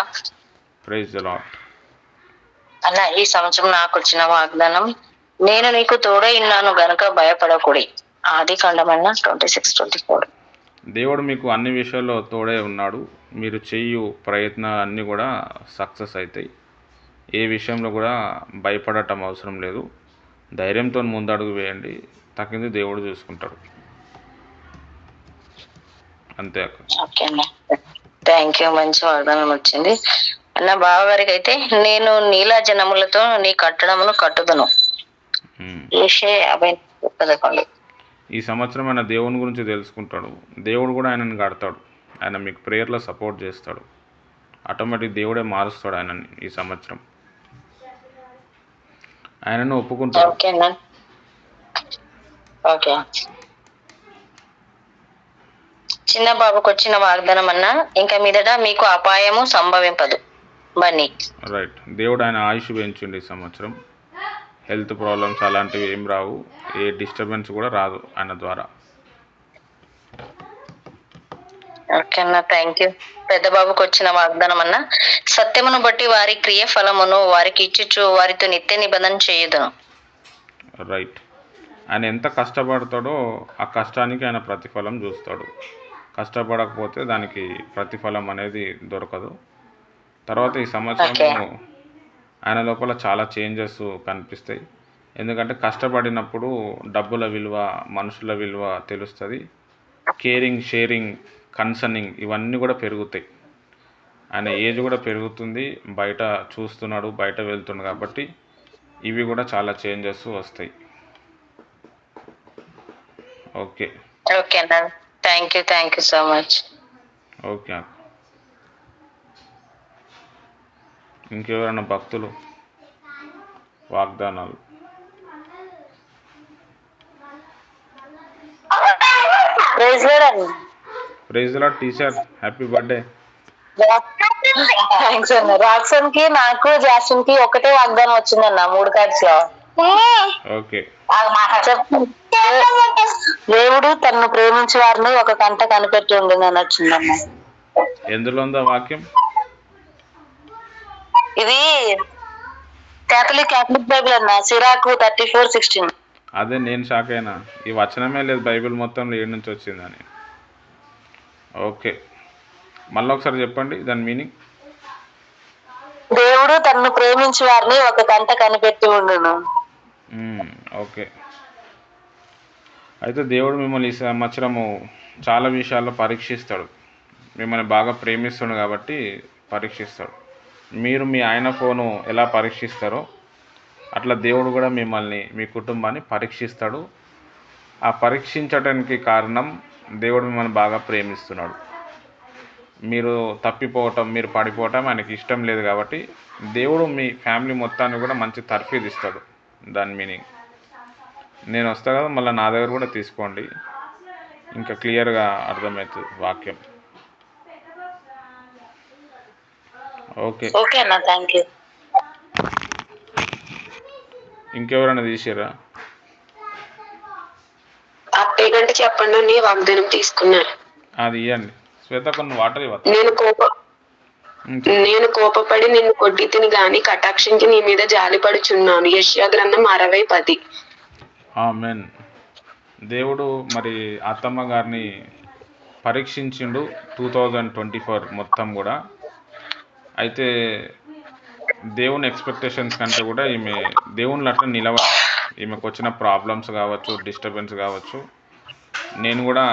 Praise the Lord. అన్న, ఈ సంవత్సరం నాకు వచ్చిన వాగ్దానం, నేను నీకు తోడై ఉన్నాను గనుక భయపడకుడి. ఆదికాండం అన్న 26:24. దేవుడు మీకు అన్ని విషయాల్లో తోడే ఉన్నాడు. మీరు చేయు ప్రయత్నాలు అన్నీ కూడా సక్సెస్ అవుతాయి. ఏ విషయంలో కూడా భయపడటం అవసరం లేదు. ధైర్యంతో ముందడుగు వేయండి, తక్కింది దేవుడు చూసుకుంటాడు. అంతే అక్క. ఓకే అన్న, థ్యాంక్ యూ. మంచి వాగ్దానం వచ్చింది అన్న. బావగారికి అయితే, నేను నీలాజనములతో నీ కట్టడమును కట్టుదును. ఈ సంవత్సరం ఆయన దేవుని గురించి తెలుసుకుంటాడు. దేవుడు కూడా ఆయనను కడతాడు. ఆయన మీకు ప్రేయర్లో సపోర్ట్ చేస్తాడు. ఆటోమేటిక్ దేవుడే మారుస్తాడు ఆయనని. ఈ సంవత్సరం ఆయనను ఒప్పుకుంటాడు. ఓకే. చిన్న బాబుకు వచ్చిన వాగ్దానం అన్న, ఇంకా మీదట మీకు అపాయము సంభవింపదు. బన్నీ. రైట్. దేవుడు ఆయన ఆయుష్ పెంచిండు ఈ సంవత్సరం. హెల్త్ ప్రాబ్లమ్స్ అలాంటివి ఏం రావు. ఏ డిస్టర్బెన్స్ కూడా రాదు ఆయన ద్వారా. ఓకే అన్న, థ్యాంక్ యూ. పెద్ద బాబుకు వచ్చిన వాగ్దానం అన్న, సత్యమును బట్టి వారి క్రియ ఫలమును వారికి ఇచ్చుచు వారితో నిత్య నిబంధన చేయుదును. రైట్. ఆయన ఎంత కష్టపడతాడో ఆ కష్టానికి ఆయన ప్రతిఫలం చూస్తాడు. కష్టపడకపోతే దానికి ప్రతిఫలం అనేది దొరకదు. తర్వాత ఈ సంవత్సరం ఆయన లోపల చాలా చేంజెస్ కనిపిస్తాయి. ఎందుకంటే కష్టపడినప్పుడు డబ్బుల విలువ, మనుషుల విలువ తెలుస్తుంది. కేరింగ్, షేరింగ్, కన్సర్నింగ్ ఇవన్నీ కూడా పెరుగుతాయి. ఆయన ఏజ్ కూడా పెరుగుతుంది, బయట చూస్తున్నాడు, బయట వెళ్తున్నాడు కాబట్టి ఇవి కూడా చాలా చేంజెస్ వస్తాయి. ఓకే. ఓకే అన్న, thank you so much. Okay అక్క. ఇంకెవరైనా భక్తులు వాగ్దానాలు? Praise Lord teacher, happy birthday. Thanks అన్న. రాక్సన్ కి, నాకు, జాస్మిన్ కి ఒకటే వాగ్దానం వచ్చిందన్న 3 కార్డ్స్ లో. ఓకే. దేవుడు తనను ప్రేమించే వారిని ఒక కంట కనిపెట్టి ఉండిందని వచ్చిందన్న. ఎందులో ఉందా వాక్యం? ఇది కేథలిక్ బైబిల్ అన్న, సిరాకు 34:16. అదే నేను షాక్ అయినా, ఈ వచనమే లేదు బైబిల్ మొత్తంలో ఏడు నుంచి వచ్చిందని. ఓకే, మళ్ళీ ఒకసారి చెప్పండి దాని మీనింగ్. దేవుడు తనను ప్రేమించే వారిని ఒక కంట కనిపెట్టి ఉండును. ఓకే. అయితే దేవుడు మిమ్మల్ని ఈ సంవత్సరము చాలా విషయాల్లో పరీక్షిస్తాడు. మిమ్మల్ని బాగా ప్రేమిస్తాడు కాబట్టి పరీక్షిస్తాడు. మీరు మీ ఆయన ఫోను ఎలా పరీక్షిస్తారో అట్లా దేవుడు కూడా మిమ్మల్ని, మీ కుటుంబాన్ని పరీక్షిస్తాడు. ఆ పరీక్షించడానికి కారణం దేవుడు మిమ్మల్ని బాగా ప్రేమిస్తున్నాడు. మీరు తప్పిపోవటం, మీరు పడిపోవటం ఆయనకి ఇష్టం లేదు కాబట్టి దేవుడు మీ ఫ్యామిలీ మొత్తాన్ని కూడా మంచి తర్ఫీదు ఇస్తాడు. దాని మీనింగ్. నేను వస్తా కదా, మళ్ళీ నా దగ్గర కూడా తీసుకోండి, ఇంకా క్లియర్గా అర్థమవుతుంది వాక్యం. ఓకే ఓకే అన్న, థ్యాంక్ యూ. ఇంకెవరైనా తీసారా? అత్తయ్య కంటే చెప్పండి, నీ వాగ్దానం తీసుకున్నాను. అది ఇవ్వండి శ్వేత, కొన్ని వాటర్ ఇవ్వ. నేను కోపపడి నిన్ను కొట్టి తిని గాని కటాక్షించి నీ మీద జాలిపడుచున్నాను. యెషయా గ్రంథం 60:10. ఆమేన్. దేవుడు మరి అత్తమ్మ గారిని పరీక్షించిండు 2024 మొత్తం కూడా. అయితే దేవుని ఎక్స్పెక్టేషన్స్ కంటే కూడా ఈమె దేవుని అట్లా నిలబడి, ఈమెకు వచ్చిన ప్రాబ్లమ్స్ కావచ్చు, డిస్టర్బెన్స్ కావచ్చు, నేను కూడా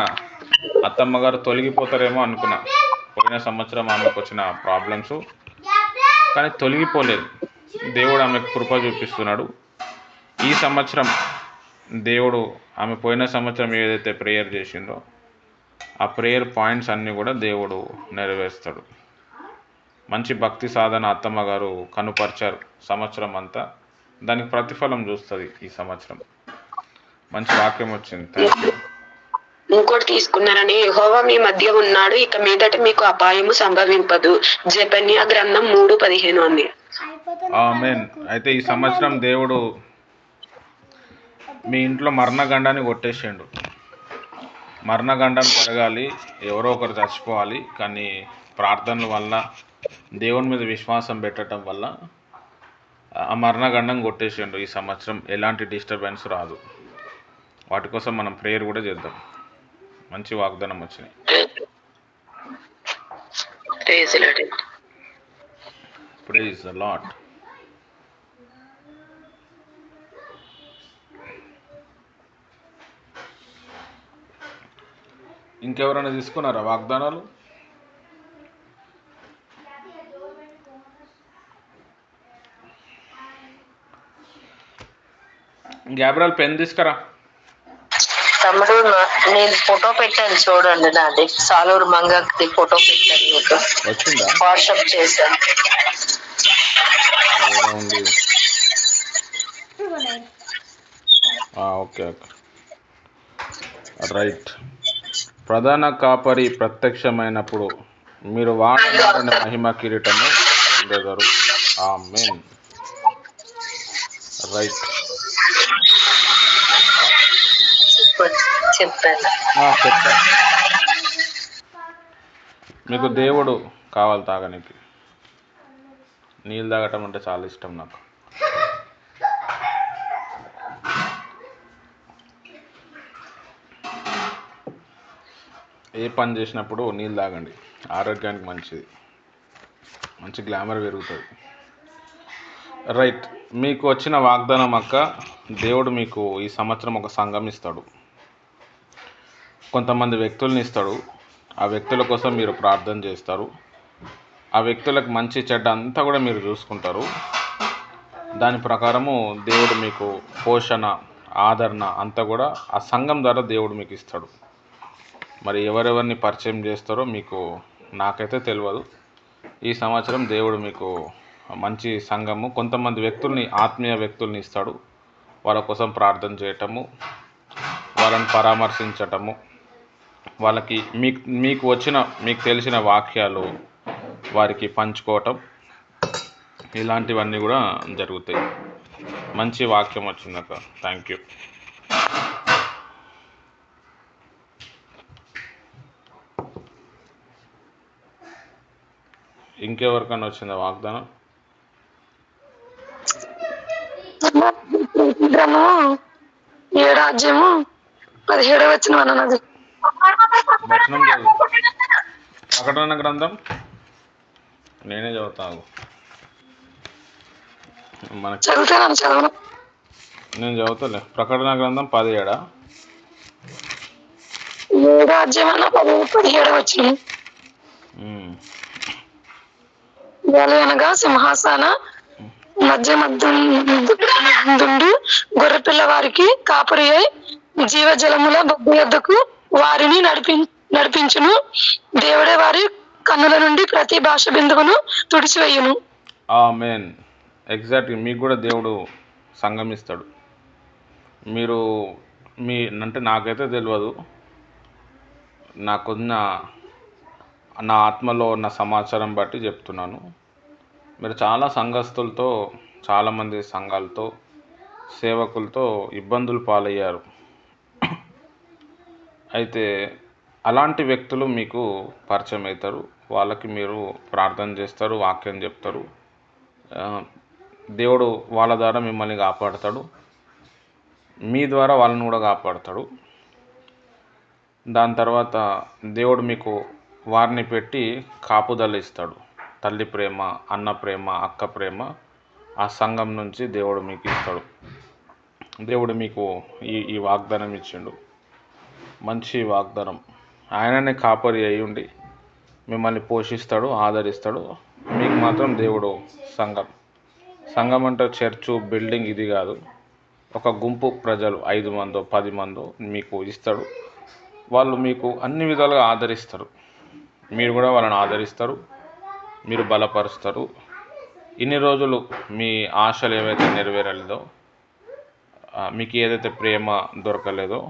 అత్తమ్మ గారు తొలగిపోతారేమో అనుకున్నా. పోయిన సంవత్సరం ఆమెకు వచ్చిన ప్రాబ్లమ్స్, కానీ తొలగిపోలేదు. దేవుడు ఆమెకు కృప చూపిస్తున్నాడు. ఈ సంవత్సరం దేవుడు ఆమె పోయిన సంవత్సరం ఏదైతే ప్రేయర్ చేసిందో ఆ ప్రేయర్ పాయింట్స్ అన్నీ కూడా దేవుడు నెరవేరుస్తాడు. మంచి భక్తి సాధన అత్తమ్మ గారు కనుపరిచారు సంవత్సరం అంతా. దానికి ప్రతిఫలం చూస్తుంది ఈ సంవత్సరం. మంచి వాక్యం వచ్చింది. Thank you. ఇంకోటి తీసుకున్నారని, యెహోవా మీ మధ్య ఉన్నాడు, ఇక మీదట మీకు అపాయము సంభవింపదు. జెఫన్యా గ్రంథం 3:15 ఉంది. ఆమేన్. అయితే ఈ సంవత్సరం దేవుడు మీ ఇంట్లో మరణగండాన్ని కొట్టేసిండు. మరణగండం జరగాలి, ఎవరో ఒకరు చచ్చిపోవాలి, కానీ ప్రార్థనల వల్ల, దేవుని మీద విశ్వాసం పెట్టడం వల్ల ఆ మరణగండం కొట్టేసిండు. ఈ సంవత్సరం ఎలాంటి డిస్టర్బెన్స్ రాదు. వాటి కోసం మనం ప్రేయర్ కూడా చేద్దాం. మంచి వాగ్దానం వచ్చినాయి. Praise the Lord. ఇంకెవరైనా తీసుకున్నారా వాగ్దానాలు? గ్యాబ్రియల్ పెన్ తీసుకురా. తమ్ముడు, నేను ఫోటో పెట్టాను చూడండి, నాది సాలూరు మంగకి ఫోటో పెట్టాను, మీకు వచ్చిందా? వాట్సాప్ చేశాను. Okay okay, right. ప్రధాన కాపరి ప్రత్యక్షమైనప్పుడు మీరు వాడని మహిమ కిరీటము పొందెదరు. ఆమేన్. రైట్. చెప్పాను. మీకు దేవుడు కావాలి తాగడానికి. నీళ్ళు తాగటం అంటే చాలా ఇష్టం నాకు. ఏ పని చేసినప్పుడు నీళ్ళు తాగండి, ఆరోగ్యానికి మంచిది, మంచి గ్లామర్ పెరుగుతుంది. రైట్. మీకు వచ్చిన వాగ్దానం అక్క, దేవుడు మీకు ఈ సంవత్సరం ఒక సంఘం ఇస్తాడు, కొంతమంది వ్యక్తుల్ని ఇస్తాడు. ఆ వ్యక్తుల కోసం మీరు ప్రార్థన చేస్తారు. ఆ వ్యక్తులకు మంచి చెడ్డ అంతా కూడా మీరు చూసుకుంటారు. దాని ప్రకారము దేవుడు మీకు పోషణ, ఆదరణ అంతా కూడా ఆ సంఘం ద్వారా దేవుడు మీకు ఇస్తాడు. మరి ఎవరెవరిని పరిచయం చేస్తారో మీకు నాకైతే తెలియదు. ఈ సంవత్సరం దేవుడు మీకు మంచి సంఘము, కొంతమంది వ్యక్తుల్ని, ఆత్మీయ వ్యక్తుల్ని ఇస్తాడు. వాళ్ళ కోసం ప్రార్థన చేయటము, వాళ్ళని పరామర్శించటము, వాళ్ళకి మీకు తెలిసిన వాక్యాలు వారికి పంచుకోవటం, ఇలాంటివన్నీ కూడా జరుగుతాయి. మంచి వాక్యం వచ్చిందక్క. Thank you. ఇంకెవరికన్నా వచ్చిందా వాగ్దానం? గ్రంథము 7వ అధ్యాయము 17వ వచనం అన్నది. వచనం చదువు. ప్రకటన గ్రంథం నేనే చదువుతాను. చదువుతాను, చదవను. నేను చదువుతాలే. ప్రకటన గ్రంథం 17 7వ అధ్యాయం 17వ వచనం. అనగా సింహాసన మధ్యమద్దుండు గొర్రెపిల్ల వారికి కాపురి అయి జీవజలముల బొగ్గు యొద్దకు వారిని నడిపించును. దేవుడే వారి కన్నుల నుండి ప్రతి భాష బిందువును తుడిచివేయును. ఆమేన్. ఎగ్జాక్ట్గా మీకు కూడా దేవుడు సంగమిస్తాడు. మీరు అంటే నాకైతే తెలియదు, నాకున్న నా ఆత్మలో ఉన్న సమాచారం బట్టి చెప్తున్నాను. మీరు చాలా సంఘస్థులతో, చాలామంది సంఘాలతో, సేవకులతో ఇబ్బందులు పాలయ్యారు. అయితే అలాంటి వ్యక్తులు మీకు పరిచయం అవుతారు. వాళ్ళకి మీరు ప్రార్థన చేస్తారు, వాక్యం చెప్తారు. దేవుడు వాళ్ళ ద్వారా మిమ్మల్ని కాపాడతాడు, మీ ద్వారా వాళ్ళని కూడా కాపాడతాడు. దాని తర్వాత దేవుడు మీకు వారిని పెట్టి కాపుదల ఇస్తాడు. తల్లి ప్రేమ, అన్న ప్రేమ, అక్క ప్రేమ ఆ సంఘం నుంచి దేవుడు మీకు ఇస్తాడు. దేవుడు మీకు ఈ వాగ్దానం ఇచ్చిండు, మంచి వాగ్దానం. ఆయననే కాపరి అయి ఉండి మిమ్మల్ని పోషిస్తాడు, ఆదరిస్తాడు. మీకు మాత్రం దేవుడు సంఘం అంటే చర్చు, బిల్డింగ్ ఇది కాదు. ఒక గుంపు ప్రజలు 5 మందో 10 మందో మీకు ఇస్తాడు. వాళ్ళు మీకు అన్ని విధాలుగా ఆదరిస్తారు. మీరు కూడా వాళ్ళని ఆదరిస్తారు, మీరు బలపరుస్తారు. ఇన్ని రోజులు మీ ఆశలు ఏవైతే నెరవేరలేదో, మీకు ఏదైతే ప్రేమ దొరకలేదో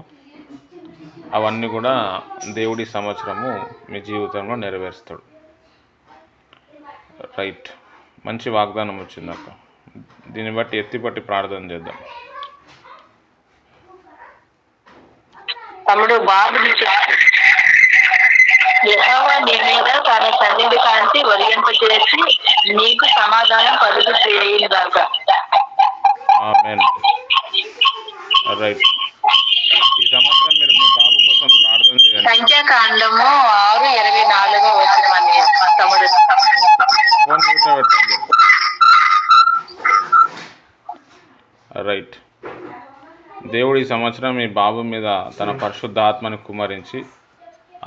అవన్నీ కూడా దేవుడి సంవత్సరము మీ జీవితంలో నెరవేరుస్తాడు. రైట్. మంచి వాగ్దానం వచ్చిందక్క. దీన్ని బట్టి ఎత్తిపట్టి ప్రార్థన చేద్దాం. తమ్ముడు బాబు యెహోవా నీ మీద తన సన్నిధి కాంతి ఒలిగింపచేసి నీకు సమాధానం కలుగు చేయుగాక. ఆమేన్. రైట్. ఈ సంవత్సరం మీరు మీ బాబు కోసం ప్రార్థన చేయండి. సంఖ్యాకాండము 6:24 వచనం తమ్ముడు. ఫోన్ మ్యూట్లో పెట్టండి. రైట్. దేవుడు ఈ సంవత్సరం మీ బాబు మీద తన పరిశుద్ధ ఆత్మని కుమ్మరించి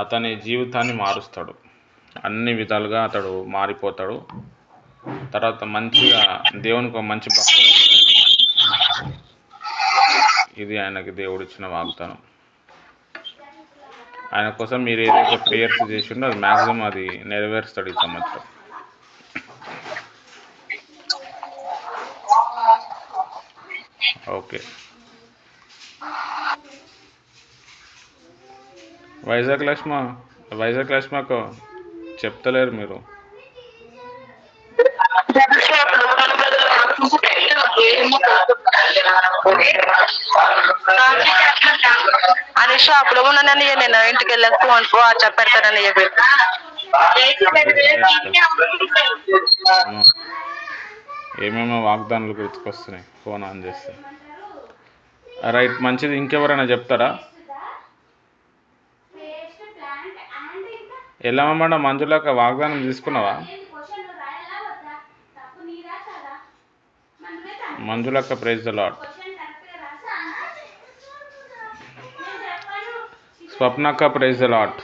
అతని జీవితాన్ని మారుస్తాడు. అన్ని విధాలుగా అతడు మారిపోతాడు. తర్వాత మంచిగా దేవునికి ఒక మంచి భక్తుడు. ఇది ఆయనకి దేవుడు ఇచ్చిన వాగ్దానం. ఆయన కోసం మీరు ఏదైతే ప్రేయర్స్ చేసిండో అది మ్యాక్సిమం అది నెరవేరుస్తాడు ఈ సంవత్సరం. ఓకే. వైజాగ్ లక్ష్మకు చెప్తలేరు మీరు. అనిష అప్పుడు ఉన్నానని నేను ఇంటికి వెళ్ళక ఫోన్ చెప్పెడతానని చెప్పి ఏమేమో వాగ్దానాలు గుర్తుకొస్తున్నాయి ఫోన్ ఆన్ చేస్తే. రైట్. మంచిది. ఇంకెవరైనా చెప్తారా? ఎల్లమ్మ మంజులాక వాగ్దానం తీసుకున్నావా? మంజులక్క ప్రైజ్ ద లార్డ్. స్వప్నక్క ప్రైజ్ ద లార్డ్.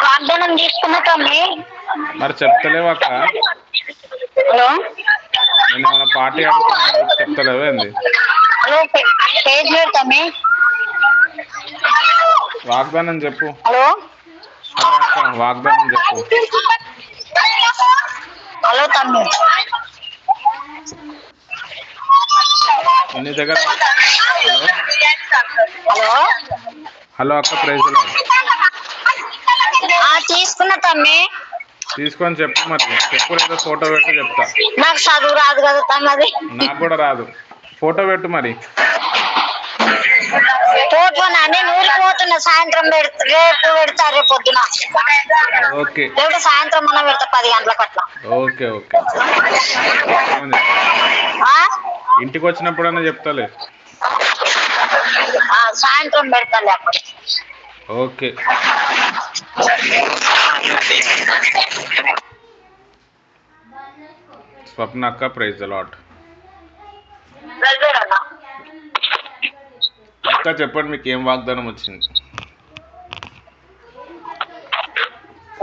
వాగ్దానం తీసుకున్నా తమ్మి. మరి చెప్తలేవాక? హలో, నేను మన పార్టీ ఆడుతున్నా చెప్తలేవు ఏంది? వాగ్దానం చెప్పు. హలో హలో అక్క, వాగ్దానం చెప్పు. హలో తమ్మి. నీ దగ్గర హలో హలో హలో అక్క, ప్రైజ్ లార్డ్. తీసుకున్న తమ్మి. తీసుకొని చెప్పు. మరి చెప్పు, లేదా ఫోటో పెట్టి చెప్తా. నాకు చదువు రాదు కదా తమ్మది. నాకు కూడా రాదు. ఫోటో పెట్టు మరి. పోతున్నా, నేను ఊరికి పోతున్నా. సాయంత్రం రేపు పెడతా, రేపు పొద్దున. ఓకే రేపు సాయంత్రం మనం పెడతా 10 గంటలకు అట్లా. Okay okay. ఇంటికి వచ్చినప్పుడన్నా చెప్తాలే. సాయంత్రం పెడతాలే అప్పుడు. ఓకే. స్వప్న అక్క, ప్రైజ్ ద లార్డ్. అక్క చెప్పండి, మీకు ఏం వాగ్దానం వచ్చింది?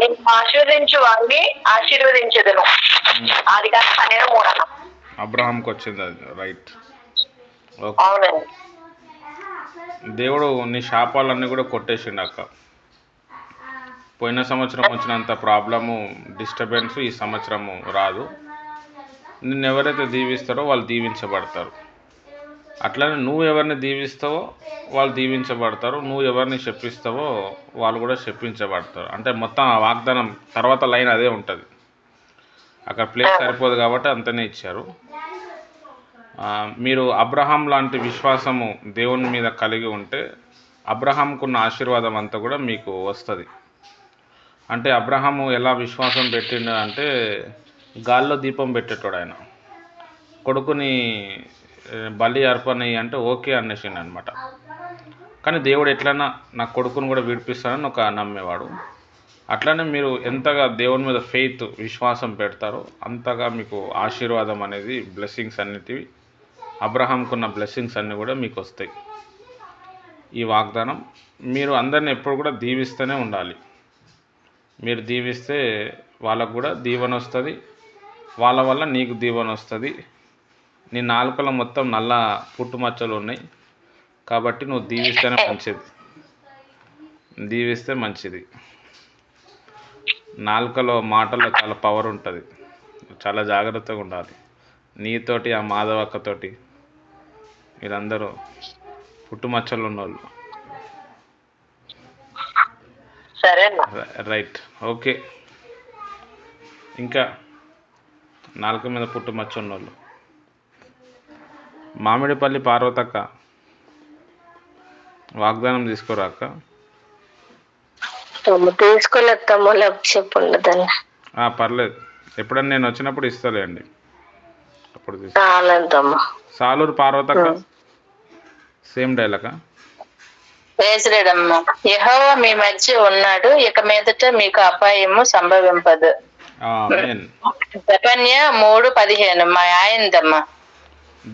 నేను ఆశీర్వదించు వారిని ఆశీర్వదించదును. అది కాదు 12:3. అబ్రహాంకి వచ్చింది అది, రైట్. ఓకే. అవునండి. దేవుడు నీ శాపాలన్నీ కూడా కొట్టేసిండు అక్క. పోయిన సంవత్సరం వచ్చినంత ప్రాబ్లము, డిస్టర్బెన్స్ ఈ సంవత్సరము రాదు. నిన్ను ఎవరైతే దీవిస్తారో వాళ్ళు దీవించబడతారు. అట్లనే నువ్వు ఎవరిని దీవిస్తావో వాళ్ళు దీవించబడతారు. నువ్వు ఎవరిని శపిస్తావో వాళ్ళు కూడా శపించబడతారు. అంటే మొత్తం ఆ వాగ్దానం తర్వాత లైన్ అదే ఉంటుంది. అక్కడ ప్లేస్ సరిపోదు కాబట్టి అంతనే ఇచ్చారు. మీరు అబ్రహాం లాంటి విశ్వాసము దేవుని మీద కలిగి ఉంటే అబ్రహాంకున్న ఆశీర్వాదం అంతా కూడా మీకు వస్తుంది. అంటే అబ్రహాము ఎలా విశ్వాసం పెట్టిండు అంటే, గాల్లో దీపం పెట్టేటోడు ఆయన. కొడుకుని బలి అర్పణ అంటే ఓకే అనేసిండు అనమాట. కానీ దేవుడు ఎట్లన్నా నా కొడుకుని కూడా విడిపిస్తానని ఒక నమ్మేవాడు. అట్లనే మీరు ఎంతగా దేవుని మీద ఫెయిత్, విశ్వాసం పెడతారో అంతగా మీకు ఆశీర్వాదం అనేది, బ్లెస్సింగ్స్ అన్నిటివి, అబ్రహాంకున్న బ్లెస్సింగ్స్ అన్నీ కూడా మీకు వస్తాయి. ఈ వాగ్దానం మీరు అందరిని ఎప్పుడు కూడా దీవిస్తూనే ఉండాలి. మీరు దీవిస్తే వాళ్ళకు కూడా దీవెన వస్తుంది, వాళ్ళ వల్ల నీకు దీవెన వస్తుంది. నీ నాలుకలో మొత్తం నల్ల పుట్టుమచ్చలు ఉన్నాయి కాబట్టి నువ్వు దీవిస్తేనే మంచిది. దీవిస్తే మంచిది. నాలుకలో, మాటల్లో చాలా పవర్ ఉంటుంది. చాలా జాగ్రత్తగా ఉండాలి. నీతోటి, ఆ మాధవక్కతోటి, మీరందరూ పుట్టుమచ్చలు ఉన్నోళ్ళు. సరే రైట్. ఓకే. ఇంకా నాలుక మీద పుట్టుమచ్చ ఉన్నోళ్ళు, మామిడిపల్లి పార్వతక్క, వాగ్దానం తీసుకోరా అక్క. తీసుకోలేదు తమ్ముళ్ళు, చెప్పుండదని. పర్లేదు, ఎప్పుడన్నా నేను వచ్చినప్పుడు ఇస్తాలేండి, అప్పుడు తీసుకో. సాలూరు పార్వతక్క, సేమ్ డైలాగా. వేసలేడమ్మా. యెహోవా మీ మధ్య ఉన్నాడు, ఇక మీదట మీకు అపాయము సంభవింపదు. జెఫన్య 3:15 మా ఆయనదమ్మా.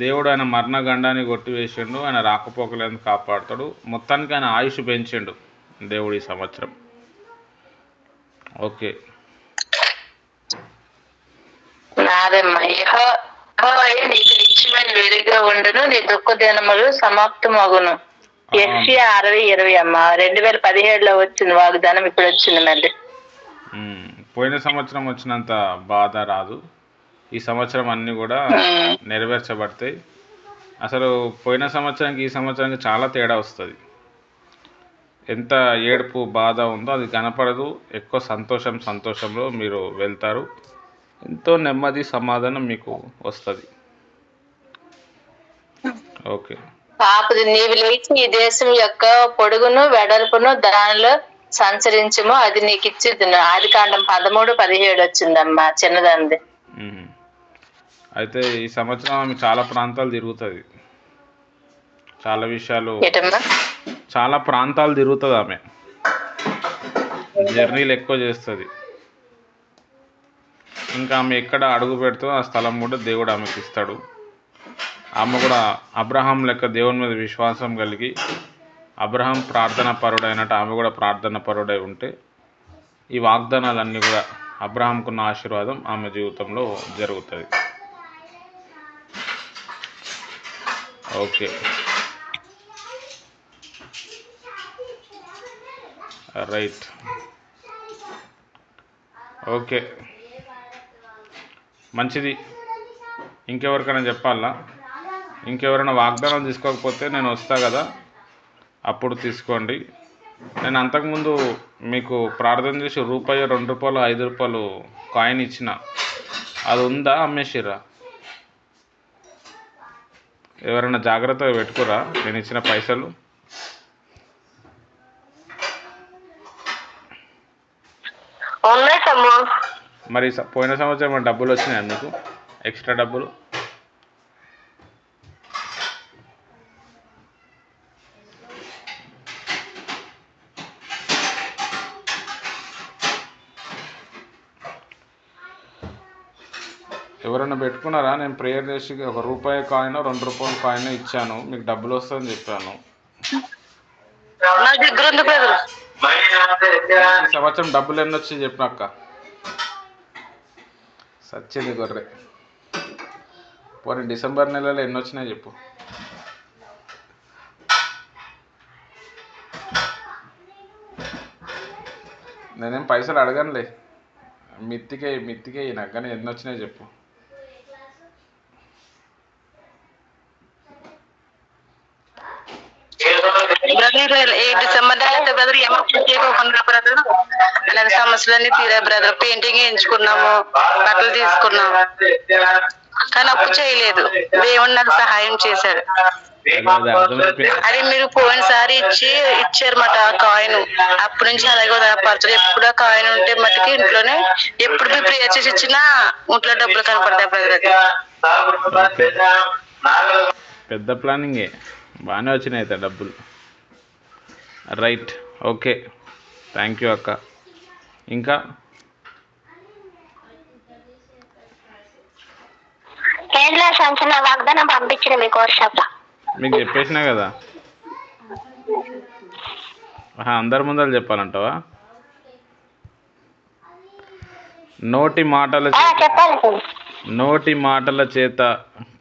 దేవుడు ఆయన మరణ గండాన్ని కొట్టివేసిండు, ఆయన రాకపోకలేదు కాపాడుతాడు. మొత్తానికి ఆయన ఆయుష్ పెంచిండు దేవుడు ఈ సంవత్సరం. ఓకే. నాదమ్మా. యెహోవాయే నీకు నిత్యమైన వెలుగుగా ఉండును, నీ దుఃఖ దినములు సమాప్తమగును. యెషయా 60:20 అమ్మా. 2017లో వచ్చింది వాగ్దానం, ఇప్పుడు వచ్చింది మళ్ళీ. పోయిన సంవత్సరం వచ్చినంత బాధ రాదు. ఈ సంవత్సరం అన్నీ కూడా నెరవేర్చబడతాయి. అసలు పోయిన సంవత్సరానికి ఈ సంవత్సరానికి చాలా తేడా వస్తుంది. ఎంత ఏడుపు, బాధ ఉందో అది కనపడదు. ఎక్కువ సంతోషంలో మీరు వెళ్తారు. ఎంతో నెమ్మది, సమాధానం మీకు వస్తుంది. ఓకే. పాపది నీవు లేచి ఈ దేశం యొక్క పొడుగును వెడల్పును దానిలో సంచరించుము, అది నీకు ఇచ్చిద్దును. ఆదికాండం 13:17 వచ్చిందమ్మా, చిన్నదంది. అయితే ఈ సంవత్సరం ఆమె చాలా ప్రాంతాలు తిరుగుతుంది. చాలా విషయాలు, చాలా ప్రాంతాలు తిరుగుతుంది. ఆమె జర్నీలు ఎక్కువ చేస్తుంది. ఇంకా ఆమె ఎక్కడ అడుగు పెడుతుందో ఆ స్థలం కూడా దేవుడు ఆమెకి ఇస్తాడు. ఆమె కూడా అబ్రహాం లెక్క దేవుని మీద విశ్వాసం కలిగి, అబ్రహాం ప్రార్థన పరుడైనట్టు ఆమె కూడా ప్రార్థన పరుడై ఉంటే ఈ వాగ్దానాలన్నీ కూడా, అబ్రహాంకున్న ఆశీర్వాదం ఆమె జీవితంలో జరుగుతుంది. ఓకే. రైట్. ఓకే, మంచిది. ఇంకెవరికైనా చెప్పాలా? ఇంకెవరైనా వాగ్దానం తీసుకోకపోతే నేను వస్తా కదా, అప్పుడు తీసుకోండి. నేను అంతకుముందు మీకు ప్రార్థన చేసి రూపాయి, 2 రూపాయలు, 5 రూపాయలు కాయిన్ ఇచ్చిన, అది ఉందా? అమ్మేసిర్రా? ఎవరైనా జాగ్రత్తగా పెట్టుకురా నేను ఇచ్చిన పైసలు? మరి పోయిన సంవత్సరం ఏమైనా డబ్బులు వచ్చినాయా మీకు, ఎక్స్ట్రా డబ్బులు? ఎవరైనా పెట్టుకున్నారా? నేను ప్రేయర్ చేసి 1 రూపాయి కాయిన్, 2 రూపాయల కాయిన్ ఇచ్చాను, మీకు డబ్బులు వస్తుందని చెప్పాను. ఈ సంవత్సరం డబ్బులు ఎన్ని వచ్చి చెప్పినక్క, సచ్చింది గొర్రె. పోనీ డిసెంబర్ నెలలో ఎన్ని వచ్చినాయి చెప్పు. నేనేం పైసలు అడగనులే, మిత్తికే నాకు, కానీ ఎన్ని వచ్చినాయి చెప్పు. డిసెంబర్ బ్రదర్ అలాగే సమస్యలన్నీ తీరా బ్రదర్. పెయింటింగ్ వేయించుకున్నాము, బట్టలు తీసుకున్నాము, కానీ అప్పు చేయలేదు. దేవుడు నాకు సహాయం చేశాడు. అది మీరు పోయినసారి ఇచ్చారన్నమాట ఆ కాయిన్. అప్పటి నుంచి అలాగే ఉదయపరచదు. ఎప్పుడు ఆ కాయిన్ ఉంటే మటుకి ఇంట్లోనే, ఎప్పుడు మీరు ప్రేయర్ చేసి ఇచ్చినా ఇంట్లో డబ్బులు కనపడతాయి బ్రదర్. పెద్ద ప్లానింగే, బాగానే వచ్చినాయి అయితే డబ్బులు. రైట్, ఓకే, థ్యాంక్ యూ అక్క. ఇంకా వాగ్దానం పంపించిన మీకు వాట్సాప్లో మీకు చెప్పేసినా కదా. అందరి ముందర చెప్పాలంటావా? నోటి మాటల చేత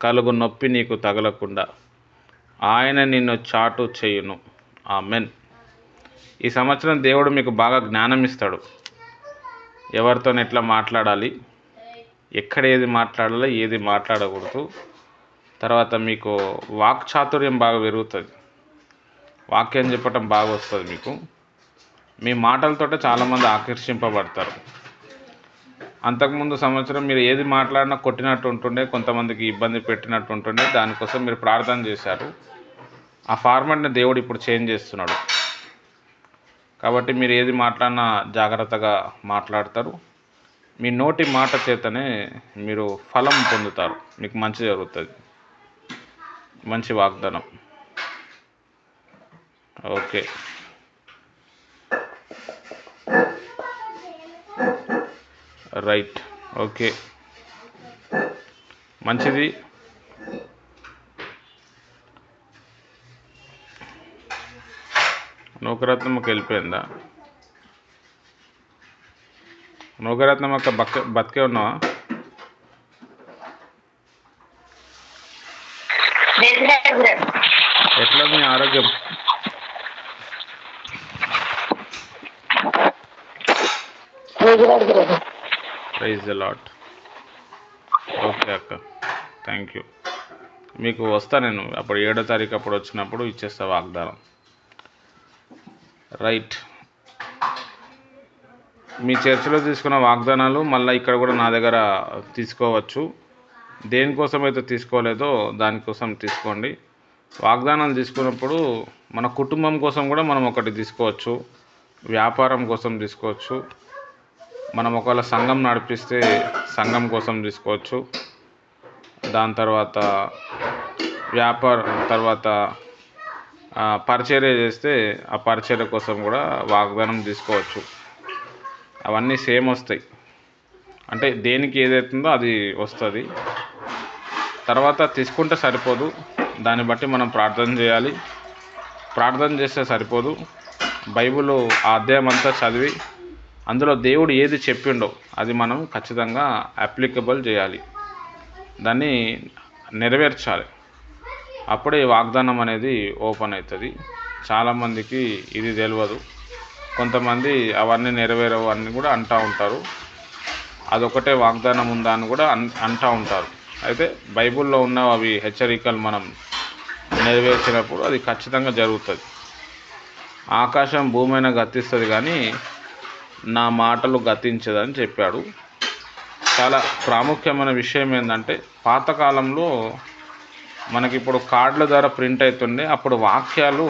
కలుగు నొప్పి నీకు తగలకుండా ఆయన నిన్ను చాటు చేయును. ఆమెన్. ఈ సంవత్సరం దేవుడు మీకు బాగా జ్ఞానం ఇస్తాడు, ఎవరితో ఎట్లా మాట్లాడాలి, ఎక్కడ ఏది మాట్లాడాలో ఏది మాట్లాడకూడదు. తర్వాత మీకు వాక్చాతుర్యం బాగా పెరుగుతుంది, వాక్యం చెప్పటం బాగా వస్తుంది మీకు. మీ మాటలతోటే చాలామంది ఆకర్షింపబడతారు. అంతకుముందు సంవత్సరం మీరు ఏది మాట్లాడినా కొట్టినట్టు ఉంటుండే, కొంతమందికి ఇబ్బంది పెట్టినట్టు ఉంటుండే, దానికోసం మీరు ప్రార్థన చేశారు. ఆ ఫార్మాట్ని దేవుడు ఇప్పుడు చేంజ్ చేస్తున్నాడు. కాబట్టి మీరు ఏది మాట్లాడినా జాగ్రత్తగా మాట్లాడతారు. మీ నోటి మాట చేతనే మీరు ఫలం పొందుతారు, మీకు మంచి జరుగుతుంది. మంచి వాగ్దానం. ఓకే, రైట్, ఓకే, మంచిది. నూకరత్నమ్మకి వెళ్ళిపోయిందా? నూకరత్నమ్మక్క బతికే ఉన్నావా? ఎట్లా మీ ఆరోగ్యం? Praise the Lord. ఓకే అక్క, థ్యాంక్ యూ. మీకు వస్తా నేను, అప్పుడు 7వ తారీఖు అప్పుడు వచ్చినప్పుడు ఇచ్చేస్తా వాగ్దానం. రైట్. మీ చర్చిలో తీసుకున్న వాగ్దానాలు మళ్ళీ ఇక్కడ కూడా నా దగ్గర తీసుకోవచ్చు. దేనికోసం అయితే తీసుకోలేదో దానికోసం తీసుకోండి. వాగ్దానాలు తీసుకున్నప్పుడు మన కుటుంబం కోసం కూడా మనం ఒకటి తీసుకోవచ్చు, వ్యాపారం కోసం తీసుకోవచ్చు, మనం ఒకవేళ సంఘం నడిపిస్తే సంఘం కోసం తీసుకోవచ్చు, దాని తర్వాత తర్వాత పరిచర్య చేస్తే ఆ పరిచర్య కోసం కూడా వాగ్దానం తీసుకోవచ్చు. అవన్నీ సేమ్ వస్తాయి, అంటే దేనికి ఏదైతుందో అది వస్తుంది. తర్వాత తీసుకుంటే సరిపోదు, దాన్ని బట్టి మనం ప్రార్థన చేయాలి. ప్రార్థన చేస్తే సరిపోదు, బైబిల్ అధ్యాయం అంతా చదివి అందులో దేవుడు ఏది చెప్పిండో అది మనం ఖచ్చితంగా అప్లికబుల్ చేయాలి, దాన్ని నెరవేర్చాలి. అప్పుడే వాగ్దానం అనేది ఓపెన్ అవుతుంది. చాలామందికి ఇది తెలియదు. కొంతమంది అవన్నీ నెరవేరవు అని కూడా అంటూ ఉంటారు. అదొకటే వాగ్దానం ఉందా అని కూడా అంటూ ఉంటారు. అయితే బైబిల్లో ఉన్న అవి హెచ్చరికలు మనం నెరవేర్చినప్పుడు అది ఖచ్చితంగా జరుగుతుంది. ఆకాశం భూమైనా గతిస్తుంది కానీ నా మాటలు గతించదని చెప్పాడు. చాలా ప్రాముఖ్యమైన విషయం ఏంటంటే, పాతకాలంలో మనకిప్పుడు కార్డుల ద్వారా ప్రింట్ అవుతుండే, అప్పుడు వాక్యాలు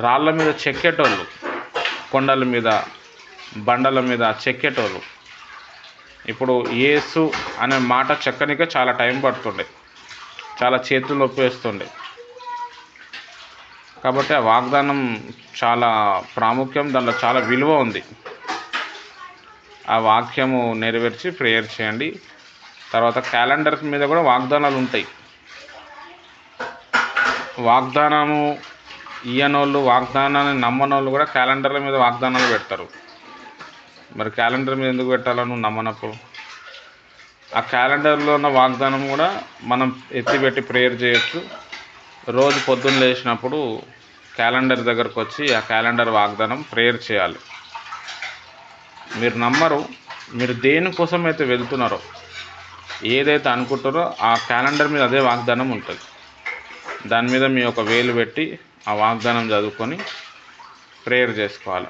రాళ్ళ మీద చెక్కేటోళ్ళు, కొండల మీద బండల మీద చెక్కేటోళ్ళు. ఇప్పుడు యేసు అనే మాట చెక్కనికే చాలా టైం పడుతుండే, చాలా చేతులు నొప్పి వేస్తుండే. కాబట్టి ఆ వాగ్దానం చాలా ప్రాముఖ్యం, దాంట్లో చాలా విలువ ఉంది. ఆ వాక్యము నెరవేర్చి ప్రేయర్ చేయండి. తర్వాత క్యాలెండర్ మీద కూడా వాగ్దానాలు ఉంటాయి. వాగ్దానము ఇయ్యనోళ్ళు, వాగ్దానాన్ని నమ్మనోళ్ళు కూడా క్యాలెండర్ల మీద వాగ్దానాలు పెడతారు. మరి క్యాలెండర్ మీద ఎందుకు పెట్టాలో నువ్వు నమ్మనప్పుడు? ఆ క్యాలెండర్లో ఉన్న వాగ్దానం కూడా మనం ఎత్తిపెట్టి ప్రేయర్ చేయొచ్చు. రోజు పొద్దున్న లేచినప్పుడు క్యాలెండర్ దగ్గరకు వచ్చి ఆ క్యాలెండర్ వాగ్దానం ప్రేయర్ చేయాలి. మీరు నమ్మరు, మీరు దేనికోసం అయితే వెళ్తున్నారో, ఏదైతే అనుకుంటారో ఆ క్యాలెండర్ మీద అదే వాగ్దానం ఉంటుంది. దాని మీద మీ ఒక వేలు పెట్టి ఆ వాగ్దానం చదువుకొని ప్రేయర్ చేసుకోవాలి.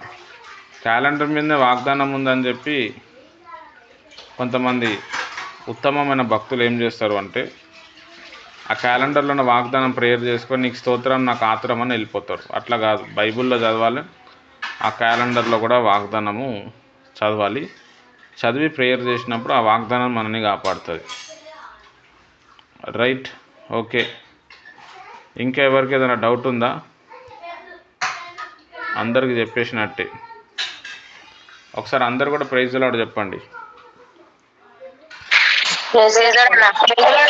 క్యాలెండర్ మీదనే వాగ్దానం ఉందని చెప్పి కొంతమంది ఉత్తమమైన భక్తులు ఏం చేస్తారు అంటే, ఆ క్యాలెండర్లో ఉన్న వాగ్దానం ప్రేయర్ చేసుకొని నీకు స్తోత్రం నాకు ఆత్రం అని వెళ్ళిపోతారు. అట్లా కాదు, బైబిల్లో చదవాలి. ఆ క్యాలెండర్లో కూడా వాగ్దానము చదవాలి. చదివి ప్రేయర్ చేసినప్పుడు ఆ వాగ్దానం మనని కాపాడుతుంది. Right, okay. ఇంకా ఎవరికి ఏదైనా డౌట్ ఉందా? అందరికి చెప్పేసినట్టే. ఒకసారి అందరు కూడా ప్రైజ్ ది లార్డ్ చెప్పండి.